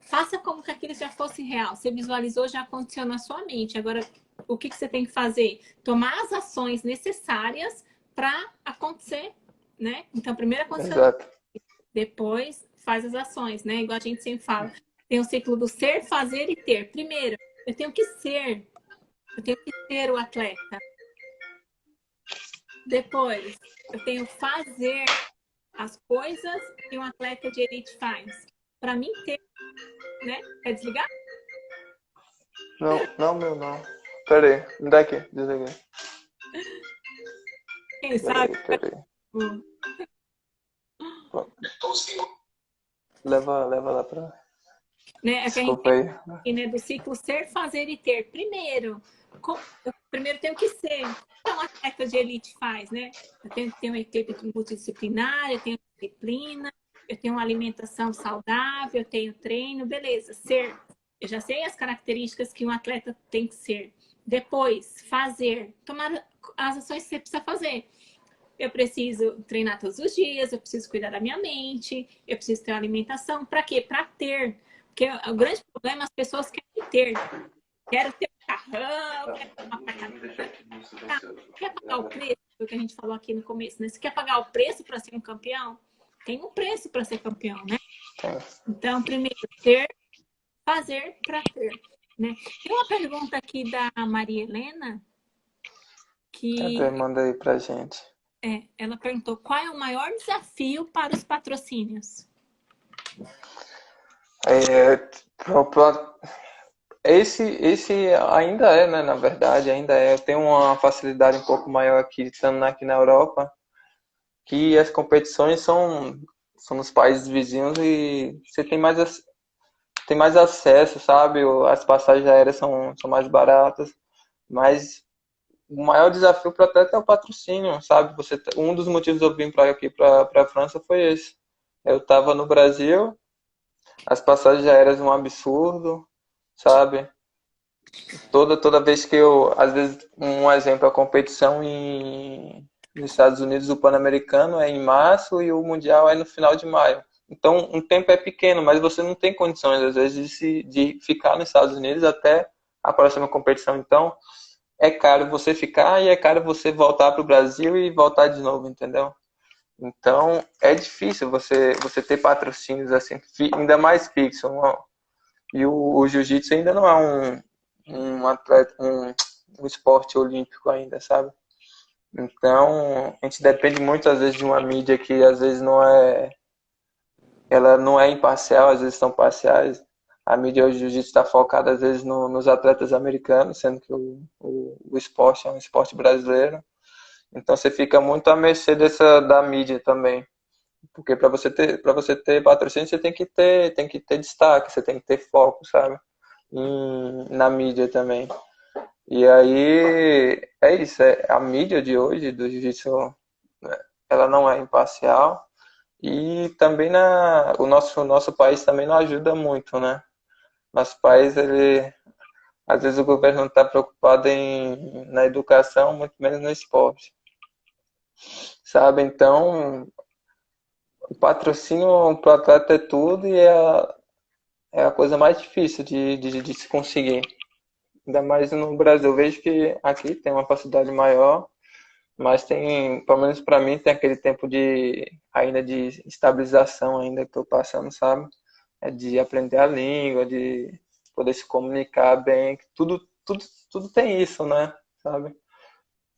Faça como que aquilo já fosse real. Você visualizou, já aconteceu na sua mente. Agora, o que você tem que fazer? Tomar as ações necessárias para acontecer, né? Então, primeiro aconteceu, Exato. depois faz as ações, né? Igual a gente sempre fala. Tem o ciclo do ser, fazer e ter. Primeiro, eu tenho que ser. Eu tenho que ser o atleta. Depois, eu tenho que fazer as coisas que um atleta de elite faz. Para mim ter, né? Quer desligar? Não, meu não. Pera aí, me dá aqui, desliguei. Quem sabe? Pera aí. Leva lá pra... Né? Desculpa aí. Né? Do ciclo ser, fazer e ter. Primeiro, eu primeiro tenho que ser. O que um atleta de elite faz, né? Eu tenho que ter uma equipe multidisciplinar, eu tenho disciplina, eu tenho uma alimentação saudável, eu tenho treino, beleza. Eu já sei as características que um atleta tem que ser. Depois, fazer, tomar as ações que você precisa fazer. Eu preciso treinar todos os dias, eu preciso cuidar da minha mente, eu preciso ter uma alimentação. Para quê? Para ter. Porque o grande problema é as pessoas querem ter. Quero ter um carrão, quero ter uma apartamento. Quer pagar o preço? Foi o que a gente falou aqui no começo, né? Você quer pagar o preço para ser um campeão? Tem um preço para ser campeão, né? Então, primeiro, ter, fazer para ter. Né? Tem uma pergunta aqui da Maria Helena, que Manda aí pra gente. ela perguntou qual é o maior desafio para os patrocínios? Esse ainda é, né? Na verdade, ainda é. Eu tenho uma facilidade um pouco maior aqui, estando aqui na Europa, que as competições são nos países vizinhos e você tem mais acesso, sabe? As passagens aéreas são mais baratas, mas o maior desafio para o atleta é o patrocínio, sabe? Um dos motivos de eu vim para aqui, para a França, foi esse. Eu estava no Brasil, as passagens aéreas um absurdo, sabe? Toda vez que às vezes, um exemplo, a competição nos Estados Unidos, o Pan-Americano é em março e o Mundial é no final de maio. Então, um tempo é pequeno, mas você não tem condições, às vezes, de ficar nos Estados Unidos até a próxima competição. Então, é caro você ficar e é caro você voltar para o Brasil e voltar de novo, entendeu? Então, é difícil você ter patrocínios assim, ainda mais fixo. E o jiu-jitsu ainda não é um atleta, um esporte olímpico ainda, sabe? Então, a gente depende muito, às vezes, de uma mídia que, às vezes, ela não é imparcial, às vezes são parciais. A mídia hoje, o jiu-jitsu está focada, às vezes, nos atletas americanos, sendo que o esporte é um esporte brasileiro. Então, você fica muito à mercê da mídia também. Porque para você ter patrocínio, você tem que ter destaque, você tem que ter foco, sabe? Na mídia também. E aí, é isso. A mídia de hoje, do jiu-jitsu, ela não é imparcial. E também o nosso país também não ajuda muito, né? Nosso país, às vezes o governo não está preocupado na educação, muito menos no esporte. Sabe? Então, o patrocínio para o atleta é tudo e é a coisa mais difícil de se conseguir. Ainda mais no Brasil. Eu vejo que aqui tem uma facilidade maior, mas pelo menos para mim, tem aquele tempo ainda de estabilização ainda que estou passando, sabe? É de aprender a língua, de poder se comunicar bem. Tudo tem isso, né? Sabe?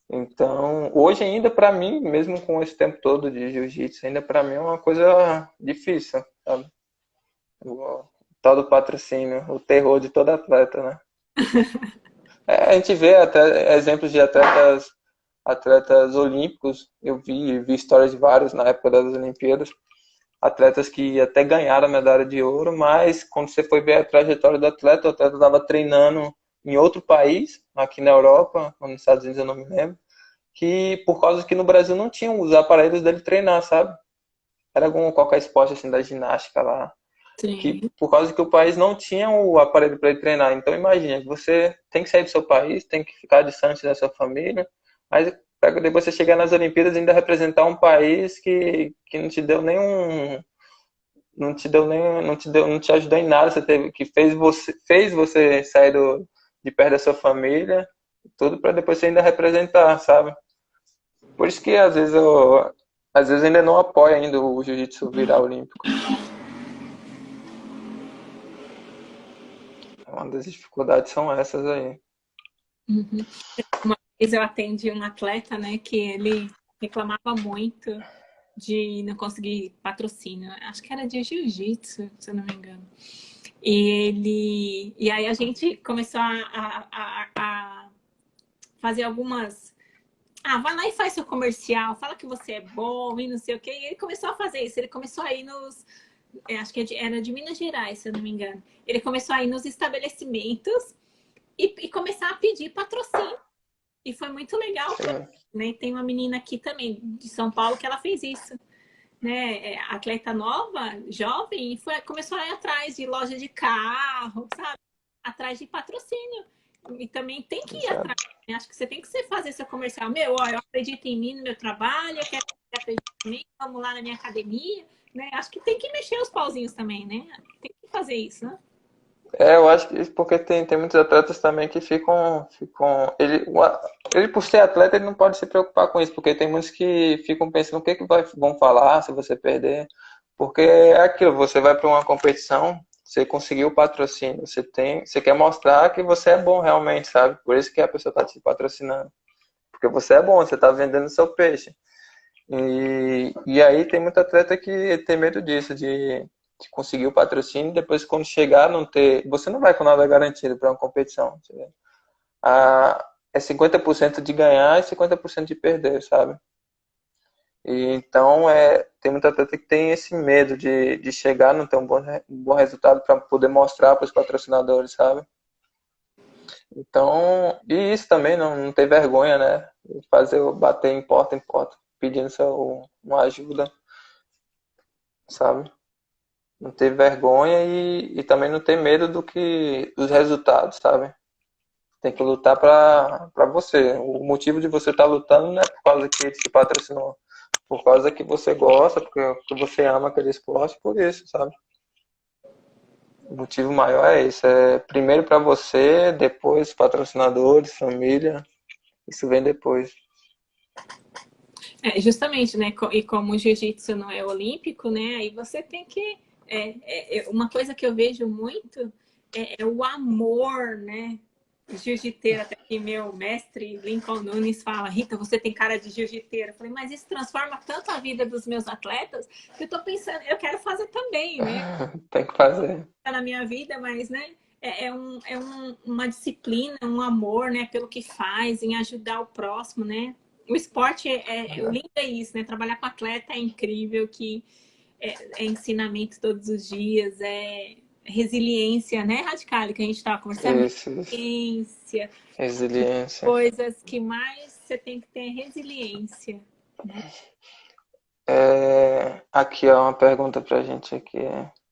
Então, hoje ainda para mim, mesmo com esse tempo todo de jiu-jitsu, ainda para mim é uma coisa difícil, sabe? O tal do patrocínio, o terror de todo atleta, né? A gente vê até exemplos de atletas olímpicos. Eu vi histórias de vários na época das Olimpíadas, atletas que até ganharam a medalha de ouro, mas quando você foi ver a trajetória do atleta, o atleta estava treinando em outro país, aqui na Europa, ou nos Estados Unidos, eu não me lembro, que por causa que no Brasil não tinham os aparelhos dele treinar, sabe? Era qualquer esporte assim da ginástica lá, que Sim. por causa que o país não tinha o aparelho para ele treinar. Então imagina, você tem que sair do seu país, tem que ficar distante da sua família, mas para depois você chegar nas Olimpíadas e ainda representar um país que não te deu nenhum, não te ajudou em nada, que fez você sair de perto da sua família, tudo para depois você ainda representar, sabe? Por isso que às vezes ainda não apoio ainda o jiu-jitsu virar olímpico. Uma das dificuldades são essas aí. Uhum. Uma vez eu atendi um atleta, né, que ele reclamava muito de não conseguir patrocínio. Acho que era de jiu-jitsu, se eu não me engano. E aí a gente começou a fazer algumas. Ah, vai lá e faz seu comercial, fala que você é bom e não sei o quê. E ele começou a fazer isso. Ele começou a ir acho que era de Minas Gerais, se eu não me engano. Ele começou a ir nos estabelecimentos e começar a pedir patrocínio. E foi muito legal, né? Tem uma menina aqui também, de São Paulo, que ela fez isso. né, atleta nova, jovem, e começou a ir atrás de loja de carro, sabe? Atrás de patrocínio. E também tem que ir atrás, Exato. né? Acho que você tem que fazer seu comercial. Meu, ó, eu acredito em mim, no meu trabalho, eu quero que você acredite em mim, vamos lá na minha academia, né? Acho que tem que mexer os pauzinhos também, né? Tem que fazer isso, né? Eu acho que porque tem muitos atletas também que ele por ser atleta, ele não pode se preocupar com isso, porque tem muitos que ficam pensando o que vão falar se você perder, porque é aquilo, você vai para uma competição, você conseguiu o patrocínio, você quer mostrar que você é bom realmente, sabe? Por isso que a pessoa está te patrocinando, porque você é bom, você está vendendo seu peixe. E aí tem muito atleta que tem medo disso, de conseguir o patrocínio, depois quando chegar não ter. Você não vai com nada garantido para uma competição. É 50% de ganhar e 50% de perder, sabe? E então tem muito atleta que tem esse medo de chegar, não ter um bom resultado para poder mostrar para os patrocinadores, sabe? Então, e isso também não ter vergonha, né? Bater em porta, pedindo uma ajuda, sabe? Não ter vergonha e também não ter medo dos resultados, sabe? Tem que lutar pra você. O motivo de você estar lutando não é por causa que ele te patrocinou, por causa que você gosta, porque você ama aquele esporte, por isso, sabe? O motivo maior é esse, é primeiro pra você, depois patrocinadores, família, isso vem depois. Justamente, né? E como o jiu-jitsu não é olímpico, né? Aí você tem que. Uma coisa que eu vejo muito é o amor, né? Jiu-jiteiro, até que meu mestre Lincoln Nunes fala, Rita, você tem cara de jiu-jiteiro. Eu falei, mas isso transforma tanto a vida dos meus atletas que eu tô pensando, eu quero fazer também, né? Tem que fazer. Tá na minha vida, mas, né? Uma disciplina, um amor, né? Pelo que faz, em ajudar o próximo, né? O esporte o lindo é isso, né? Trabalhar com atleta é incrível, que é ensinamento todos os dias, é resiliência, né, Radical, que a gente estava conversando, Isso. resiliência, Resiliência. coisas que mais você tem que ter resiliência, né? Aqui ó, uma pergunta pra gente aqui.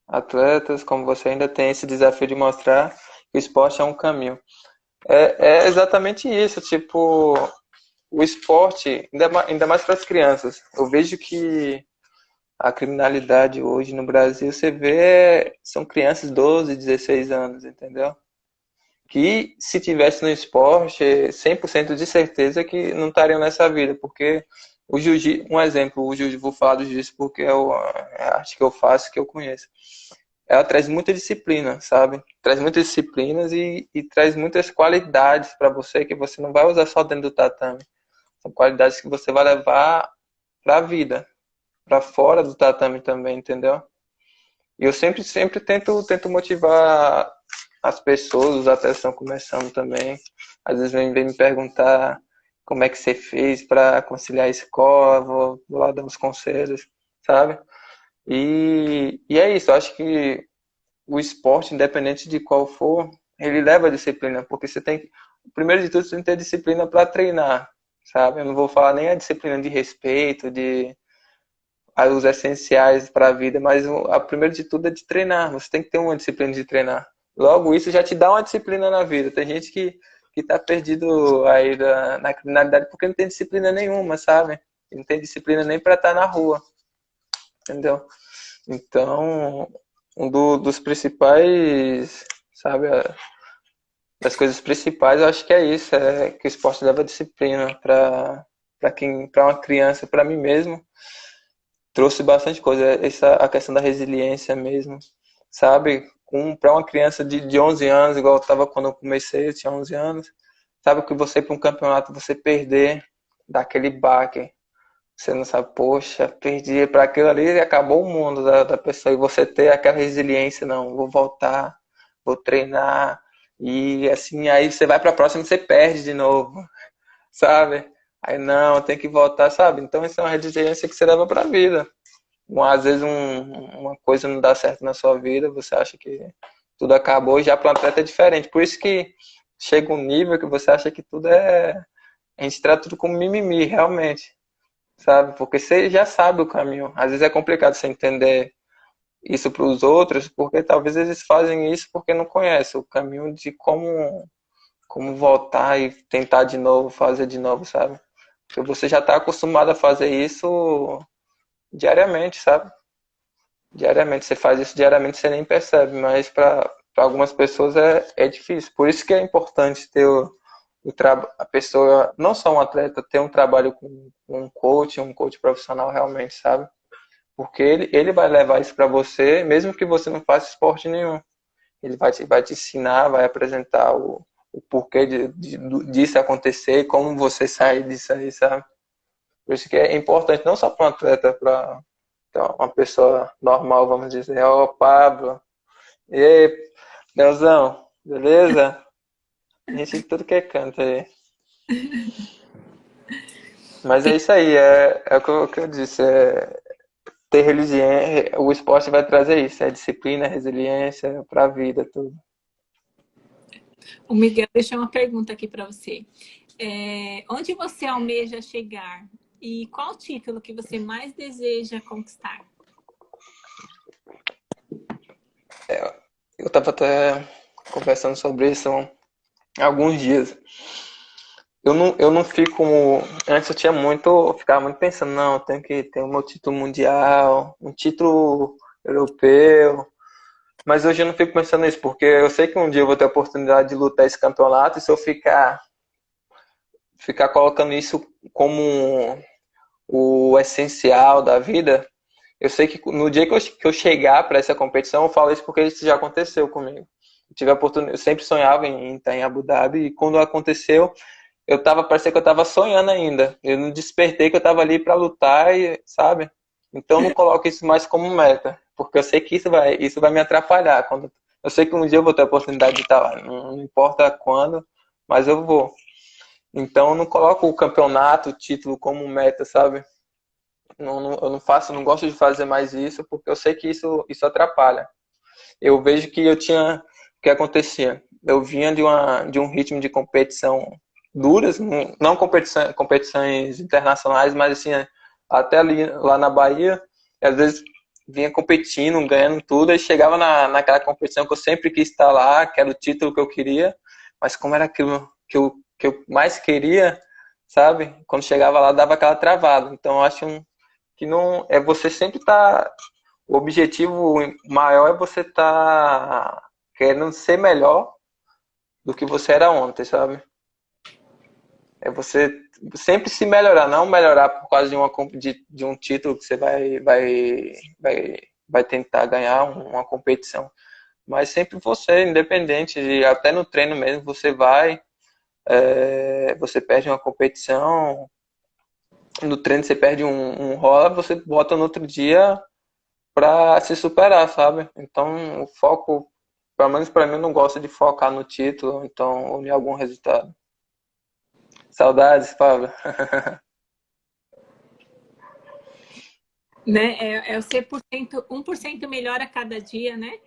Atletas, como você ainda tem esse desafio de mostrar que o esporte é um caminho. É exatamente isso, tipo, o esporte, ainda mais para as crianças. Eu vejo que a criminalidade hoje no Brasil, você vê, são crianças de 12, 16 anos, entendeu? Que se tivesse no esporte, 100% de certeza que não estariam nessa vida, porque o jiu-jitsu, um exemplo, vou falar do jiu-jitsu porque é a arte que eu faço, que eu conheço. Ela traz muita disciplina, sabe? Traz muitas disciplinas e traz muitas qualidades para você que você não vai usar só dentro do tatame. São qualidades que você vai levar para a vida, para fora do tatame também, entendeu? E eu sempre tento motivar as pessoas, os atletas estão começando também. Às vezes vem me perguntar como é que você fez para conciliar a escola, vou lá dar uns conselhos, sabe? E é isso, eu acho que o esporte, independente de qual for, ele leva a disciplina, porque primeiro de tudo, você tem que ter disciplina para treinar, sabe? Eu não vou falar nem a disciplina de respeito, de os essenciais para a vida, mas a primeiro de tudo é de treinar. Você tem que ter uma disciplina de treinar. Logo, isso já te dá uma disciplina na vida. Tem gente que tá perdido aí na criminalidade porque não tem disciplina nenhuma, sabe? Não tem disciplina nem para estar na rua, entendeu? Então, dos principais, sabe, das coisas principais, eu acho que é isso, é que o esporte leva disciplina para uma criança, para mim mesmo, trouxe bastante coisa, a questão da resiliência mesmo, sabe? Para uma criança de 11 anos, igual eu estava quando eu comecei, eu tinha 11 anos, sabe que você ir para um campeonato, você perder daquele baque, você não sabe, poxa, perdi para aquilo ali e acabou o mundo da pessoa. E você ter aquela resiliência, não, vou voltar, vou treinar. E assim, aí você vai para a próxima e você perde de novo, sabe? Aí não, tem que voltar, sabe? Então isso é uma resiliência que você leva para a vida. Às vezes uma coisa não dá certo na sua vida, você acha que tudo acabou, já para um atleta é diferente. Por isso que chega um nível que você acha que tudo é. A gente trata tudo como mimimi, realmente. sabe? Porque você já sabe o caminho. Às vezes é complicado você entender isso para os outros, porque talvez eles fazem isso porque não conhecem o caminho de como voltar e tentar de novo, fazer de novo, sabe? Porque você já está acostumado a fazer isso diariamente, sabe? Diariamente, você faz isso diariamente, você nem percebe, mas para algumas pessoas é difícil. Por isso que é importante ter a pessoa, não só um atleta, ter um trabalho com um coach profissional realmente, sabe? Porque ele vai levar isso para você, mesmo que você não faça esporte nenhum. Ele vai te ensinar, vai apresentar o porquê disso acontecer e como você sair disso aí, sabe? Por isso que é importante, não só para um atleta, para uma pessoa normal, vamos dizer. Ó, Pablo. E aí, Leozão, beleza? A gente de tudo que é canto aí. Mas é isso aí, é o que eu disse. Ter resiliência, o esporte vai trazer isso, é disciplina, resiliência para a vida, tudo. O Miguel deixou uma pergunta aqui para você. Onde você almeja chegar? E qual título que você mais deseja conquistar? Eu estava até conversando sobre isso há alguns dias. Eu não fico. Antes eu tinha muito. Eu ficava muito pensando, não, eu tenho que ter o meu título mundial, um título europeu. Mas hoje eu não fico pensando nisso, porque eu sei que um dia eu vou ter a oportunidade de lutar esse campeonato, e se eu ficar colocando isso como o essencial da vida, eu sei que no dia que eu chegar para essa competição, eu falo isso porque isso já aconteceu comigo. Eu tive a oportunidade, eu sempre sonhava em estar em Abu Dhabi, e quando aconteceu, parecia que eu tava sonhando ainda. Eu não despertei que eu tava ali para lutar, e, sabe? Então eu não coloco isso mais como meta, porque eu sei que isso vai me atrapalhar. Eu sei que um dia eu vou ter a oportunidade de estar lá, não importa quando, mas eu vou. Então eu não coloco o campeonato, o título como meta, sabe? Eu não faço, não gosto de fazer mais isso, porque eu sei que isso atrapalha. Eu vejo que o que acontecia? Eu vinha de um ritmo de competição duras, não competições internacionais, mas assim, até ali, lá na Bahia, às vezes vinha competindo, ganhando tudo, e chegava naquela competição que eu sempre quis estar lá, que era o título que eu queria, mas como era aquilo que eu mais queria, sabe? Quando chegava lá, dava aquela travada. Então, eu acho que não é você sempre estar. O objetivo maior é você estar querendo ser melhor do que você era ontem, sabe? É você sempre se melhorar, não melhorar por causa de um título que você vai tentar ganhar uma competição. Mas sempre você, independente, até no treino mesmo, você perde uma competição, no treino você perde um rola, você bota no outro dia pra se superar, sabe? Então o foco, pelo menos pra mim, eu não gosto de focar no título, então, ou em algum resultado. Saudades, Pablo. Né? É o ser 1% melhor a cada dia, né?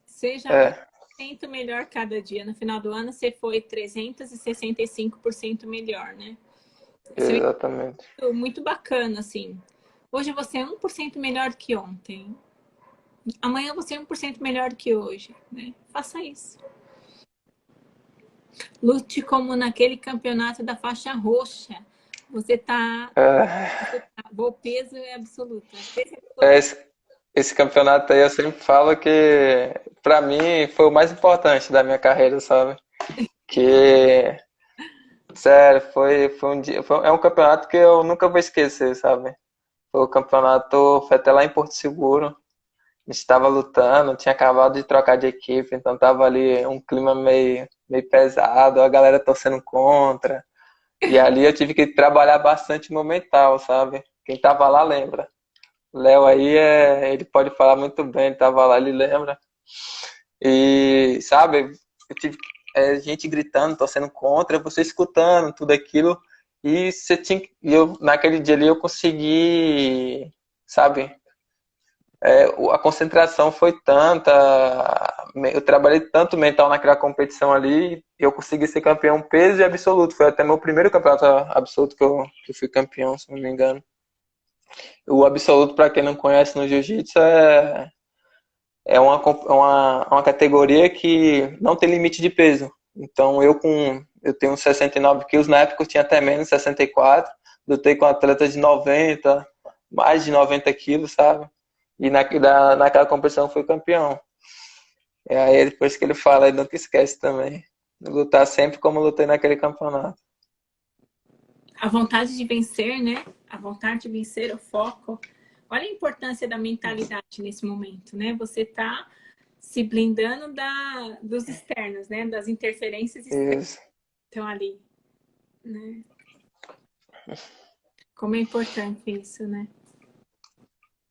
Seja um É, por cento melhor cada dia. No final do ano, você foi 365% melhor, né? Isso é exatamente. muito bacana, assim. Hoje você é 1% melhor que ontem. Amanhã você é 1% melhor que hoje, né? Faça isso. Lute como naquele campeonato da faixa roxa. Você tá. É, O peso é absoluto. Peso é é absoluto. esse campeonato aí eu sempre falo que pra mim foi o mais importante da minha carreira, sabe? Que, sério, foi um dia, é um campeonato que eu nunca vou esquecer, sabe? Foi o campeonato, foi até lá em Porto Seguro. A gente estava lutando, tinha acabado de trocar de equipe, então tava ali um clima meio pesado, a galera torcendo contra. E ali eu tive que trabalhar bastante meu mental, sabe? Quem tava lá lembra. Léo aí, ele pode falar muito bem, ele tava lá, ele lembra. E, sabe, eu tive gente gritando, torcendo contra, você escutando tudo aquilo. E naquele dia ali eu consegui, sabe, a concentração foi tanta, eu trabalhei tanto mental naquela competição ali, e eu consegui ser campeão peso e absoluto. Foi até meu primeiro campeonato absoluto que eu fui campeão, se não me engano. O absoluto, para quem não conhece no jiu-jitsu, é uma categoria que não tem limite de peso. Então, eu tenho 69 quilos, na época eu tinha até menos, 64. Lutei com atletas de 90, mais de 90 quilos, sabe? E naquela competição eu fui campeão. E aí, depois que ele fala, ele nunca esquece também. Lutar sempre como lutei naquele campeonato. A vontade de vencer, né? A vontade de vencer, o foco. Olha a importância da mentalidade nesse momento, né? Você tá se blindando dos externos, né? Das interferências externas Isso. que estão ali, né? Como é importante isso, né?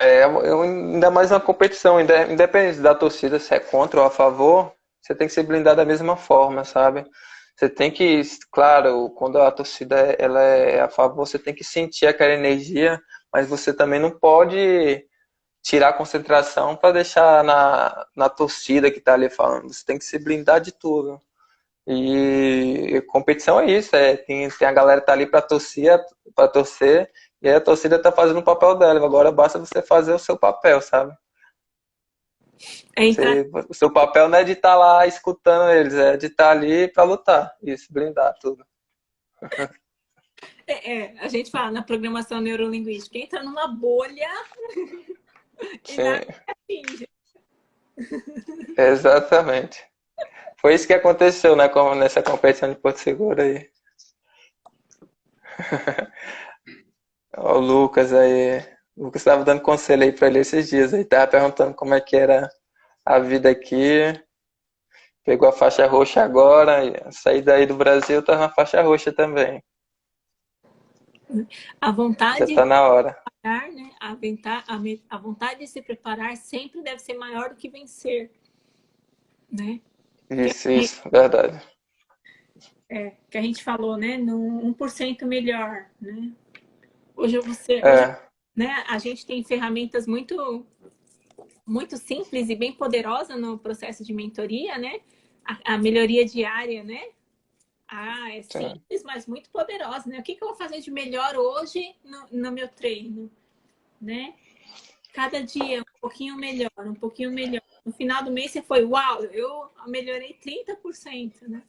Ainda mais uma competição, independente da torcida, se é contra ou a favor, você tem que se blindar da mesma forma, sabe? Você tem que, claro, quando a torcida ela é a favor, você tem que sentir aquela energia, mas você também não pode tirar a concentração para deixar na torcida que está ali falando. Você tem que se blindar de tudo. E competição é isso, tem a galera que tá ali para torcer, e aí a torcida tá fazendo o papel dela. Agora basta você fazer o seu papel, sabe? É entrar. O seu papel não é de estar lá escutando eles, é de estar ali para lutar. Isso, blindar tudo. A gente fala na programação neurolinguística, entra numa bolha e nada Sim, atinge. exatamente. Foi isso que aconteceu, né, nessa competição de Porto Seguro aí. O Lucas aí. O Lucas estava dando conselho aí para ele esses dias. Aí tava perguntando como é que era a vida aqui. Pegou a faixa roxa agora, saí daí do Brasil, tá na faixa roxa também. A Já vontade tá na hora. preparar, né? A vontade de se preparar sempre deve ser maior do que vencer, né? Isso, verdade. Que a gente falou, né? No 1% melhor, né? Hoje, É, né? A gente tem ferramentas muito simples e bem poderosas no processo de mentoria, né? A melhoria diária, né? Ah, é sim. simples, mas muito poderosa, né? O que eu vou fazer de melhor hoje no meu treino, né? Cada dia um pouquinho melhor, um pouquinho melhor. No final do mês você foi, uau, eu melhorei 30%, né?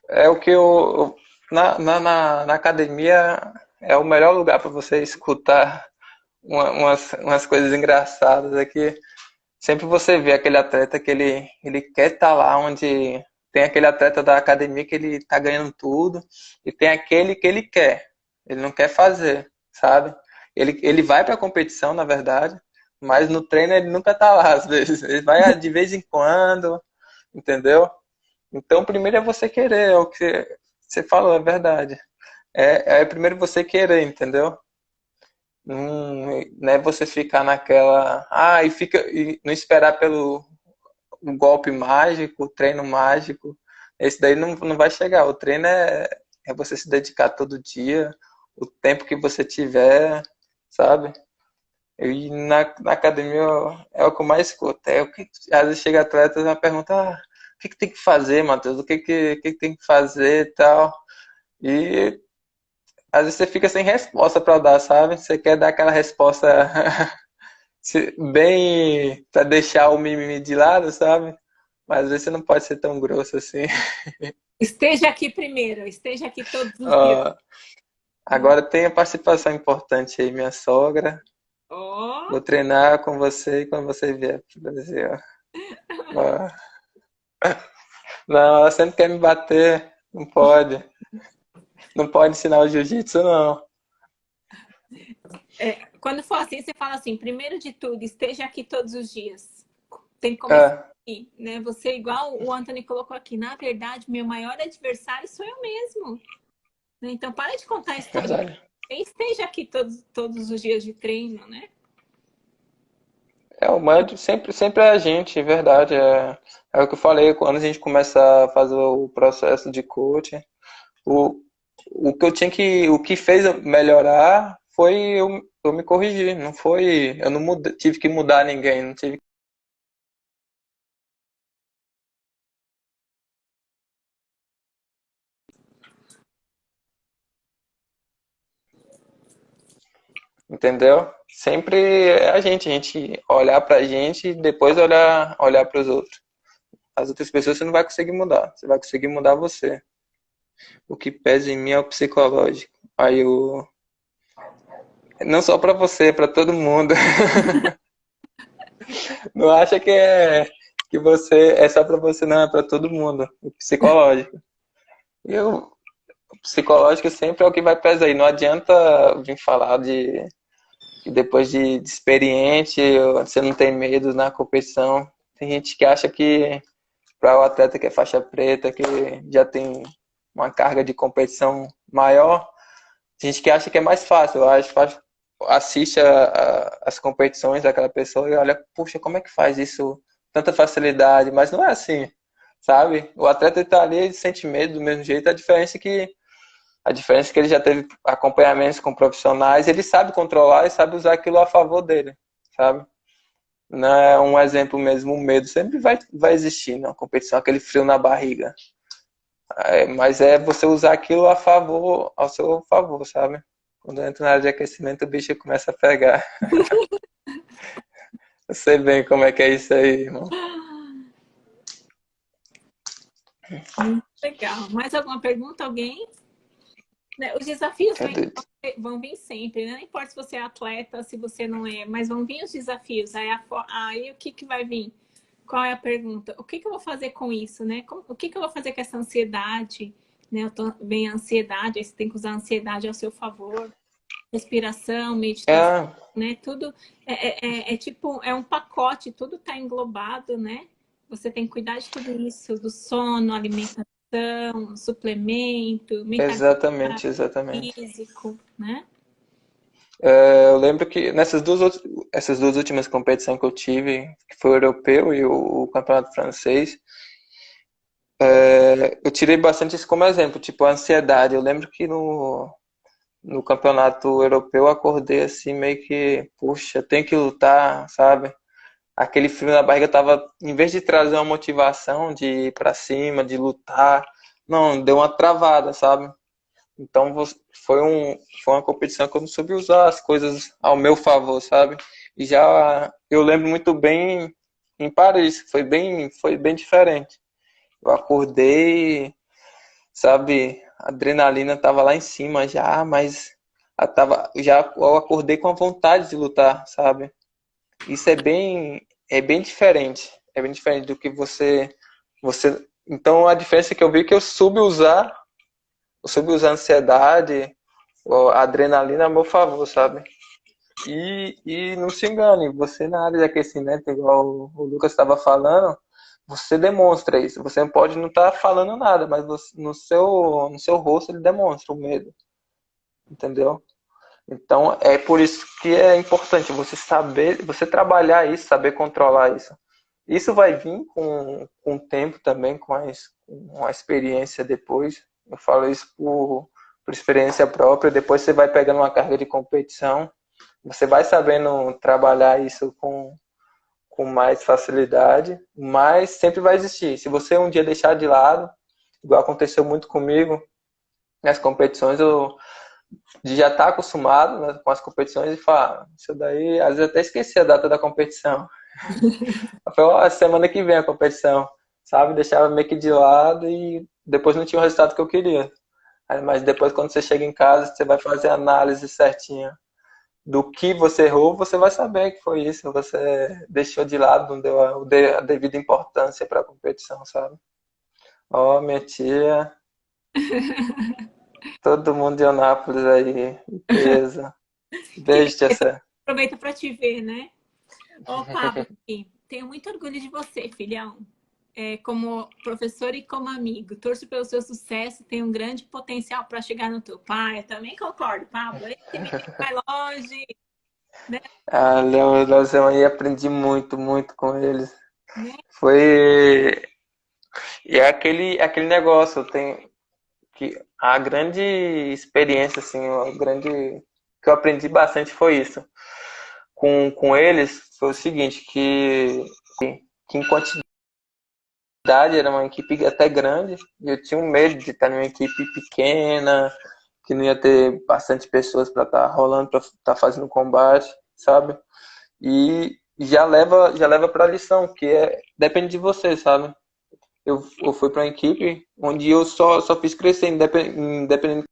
É o que eu. Na academia é o melhor lugar para você escutar umas coisas engraçadas. É que sempre você vê aquele atleta que ele quer estar lá onde. Tem aquele atleta da academia que ele tá ganhando tudo, e tem aquele que ele quer. Ele não quer fazer, sabe? Ele vai pra competição, na verdade, mas no treino ele nunca tá lá, às vezes. Ele vai de vez em quando, entendeu? Então, primeiro é você querer, é o que você falou, é verdade. É primeiro você querer, entendeu? Não é você ficar naquela. E não esperar pelo um golpe mágico, o treino mágico. Esse daí não vai chegar. O treino é você se dedicar todo dia, o tempo que você tiver, sabe? E na academia é o que eu mais escuto. Às vezes chega atletas e me pergunta, o que tem que fazer, Matheus? O que tem que fazer e tal. E às vezes você fica sem resposta para dar, sabe? Você quer dar aquela resposta bem para deixar o mimimi de lado, sabe? Mas às vezes você não pode ser tão grosso assim. Esteja aqui primeiro, esteja aqui todos os dias. Ó, agora tem a participação importante aí, minha sogra. Ó, Vou treinar com você quando você vier pro Brasil. Ó. Não, ela sempre quer me bater. Não pode. Não pode ensinar o jiu-jitsu, não. quando for assim, você fala assim, primeiro de tudo, esteja aqui todos os dias. Tem que começar É, aqui, né? Você, igual o Anthony colocou aqui, na verdade, meu maior adversário sou eu mesmo. Né? Então, para de contar a história. verdade. Esteja aqui todos os dias de treino, né? O médio sempre é a gente, verdade. É o que eu falei, quando a gente começa a fazer o processo de coaching, o, o que fez eu melhorar foi eu me corrigir, não foi, eu não tive que mudar ninguém, não tive. entendeu? Sempre é a gente olhar pra gente e depois olhar para os outros. As outras pessoas você não vai conseguir mudar, você vai conseguir mudar você. O que pesa em mim é o psicológico. Aí o não só pra você, é pra todo mundo. Não acha que você é só pra você, não, é pra todo mundo. O psicológico. E o psicológico sempre é o que vai pesar aí. Não adianta vir falar de que depois de experiente você não tem medo na competição. Tem gente que acha que para o atleta que é faixa preta, que já tem uma carga de competição maior, tem gente que acha que é mais fácil. Eu acho, assiste as competições daquela pessoa e olha, puxa, como é que faz isso? Tanta facilidade, mas não é assim, sabe? O atleta está ali, ele sente medo do mesmo jeito, a diferença é que ele já teve acompanhamentos com profissionais, ele sabe controlar e sabe usar aquilo a favor dele, sabe? Não é um exemplo mesmo, o medo sempre vai existir na competição, aquele frio na barriga. Mas é você usar aquilo a favor, ao seu favor, sabe? Quando entra na área de aquecimento, o bicho começa a pegar. Eu sei bem como é que é isso aí, irmão. Muito legal. Mais alguma pergunta, alguém? Né, os desafios Cadê? vão vir sempre, né? Não importa se você é atleta, se você não é, mas vão vir os desafios. Aí o que que vai vir? Qual é a pergunta? O que que eu vou fazer com isso, né? O que que eu vou fazer com essa ansiedade? Né? Vem a ansiedade, aí você tem que usar a ansiedade ao seu favor. Respiração, meditação, É, né? Tudo é tipo, é um pacote, tudo está englobado, né? Você tem que cuidar de tudo isso, do sono, alimentação, suplemento, mentalidade, exatamente, exatamente. físico, né? Eu lembro que essas duas últimas competições que eu tive, que foi o europeu e o campeonato francês, eu tirei bastante isso como exemplo, tipo a ansiedade. Eu lembro que no campeonato europeu eu acordei assim meio que, puxa, tem que lutar, sabe? Aquele frio na barriga tava, em vez de trazer uma motivação de ir pra cima, de lutar, não, deu uma travada, sabe? Então foi uma competição que eu não soube usar as coisas ao meu favor, sabe? E já eu lembro muito bem em Paris, foi bem diferente. Eu acordei, sabe, a adrenalina tava lá em cima já, mas eu acordei com a vontade de lutar, sabe? Isso é bem diferente. É bem diferente do que então a diferença é que eu vi que eu soube usar a ansiedade, a adrenalina a meu favor, sabe? E não se engane, você na área de aquecimento, igual o Lucas estava falando, você demonstra isso. Você pode não estar falando nada, mas no seu rosto ele demonstra o medo, entendeu? Então é por isso que é importante você saber, você trabalhar isso, saber controlar isso. Isso vai vir com o tempo também, com a experiência depois. Eu falo isso por experiência própria. Depois você vai pegando uma carga de competição, você vai sabendo trabalhar isso com mais facilidade, mas sempre vai existir. Se você um dia deixar de lado, igual aconteceu muito comigo nas competições, eu de já estar acostumado, né, com as competições e falar, isso daí, às vezes até esqueci a data da competição. Foi, ó, semana que vem a competição, sabe? Deixava meio que de lado e depois não tinha o resultado que eu queria. Mas depois, quando você chega em casa, você vai fazer a análise certinha do que você errou, você vai saber que foi isso. Você deixou de lado, não deu a devida importância para a competição, sabe? Ó, minha tia, todo mundo de Anápolis aí, beleza. Que Beijo, tia Sé. aproveita para te ver, né? Ô, Pablo, tenho muito orgulho de você, filhão. Como professor e como amigo. Torço pelo seu sucesso, tem um grande potencial para chegar no teu pai. Eu também concordo, Pablo. Esse menino vai longe, né? Ah, Leozão aí aprendi muito, muito com eles. Né? Foi. E é aquele negócio, tem que a grande experiência, assim, a grande que eu aprendi bastante foi isso. Com eles foi o seguinte, que em quantidade era uma equipe até grande, e eu tinha um medo de estar numa equipe pequena, que não ia ter bastante pessoas para estar rolando, para estar fazendo combate, sabe? E já leva para a lição, que depende de você, sabe? Eu fui para uma equipe onde eu só fiz crescer, independente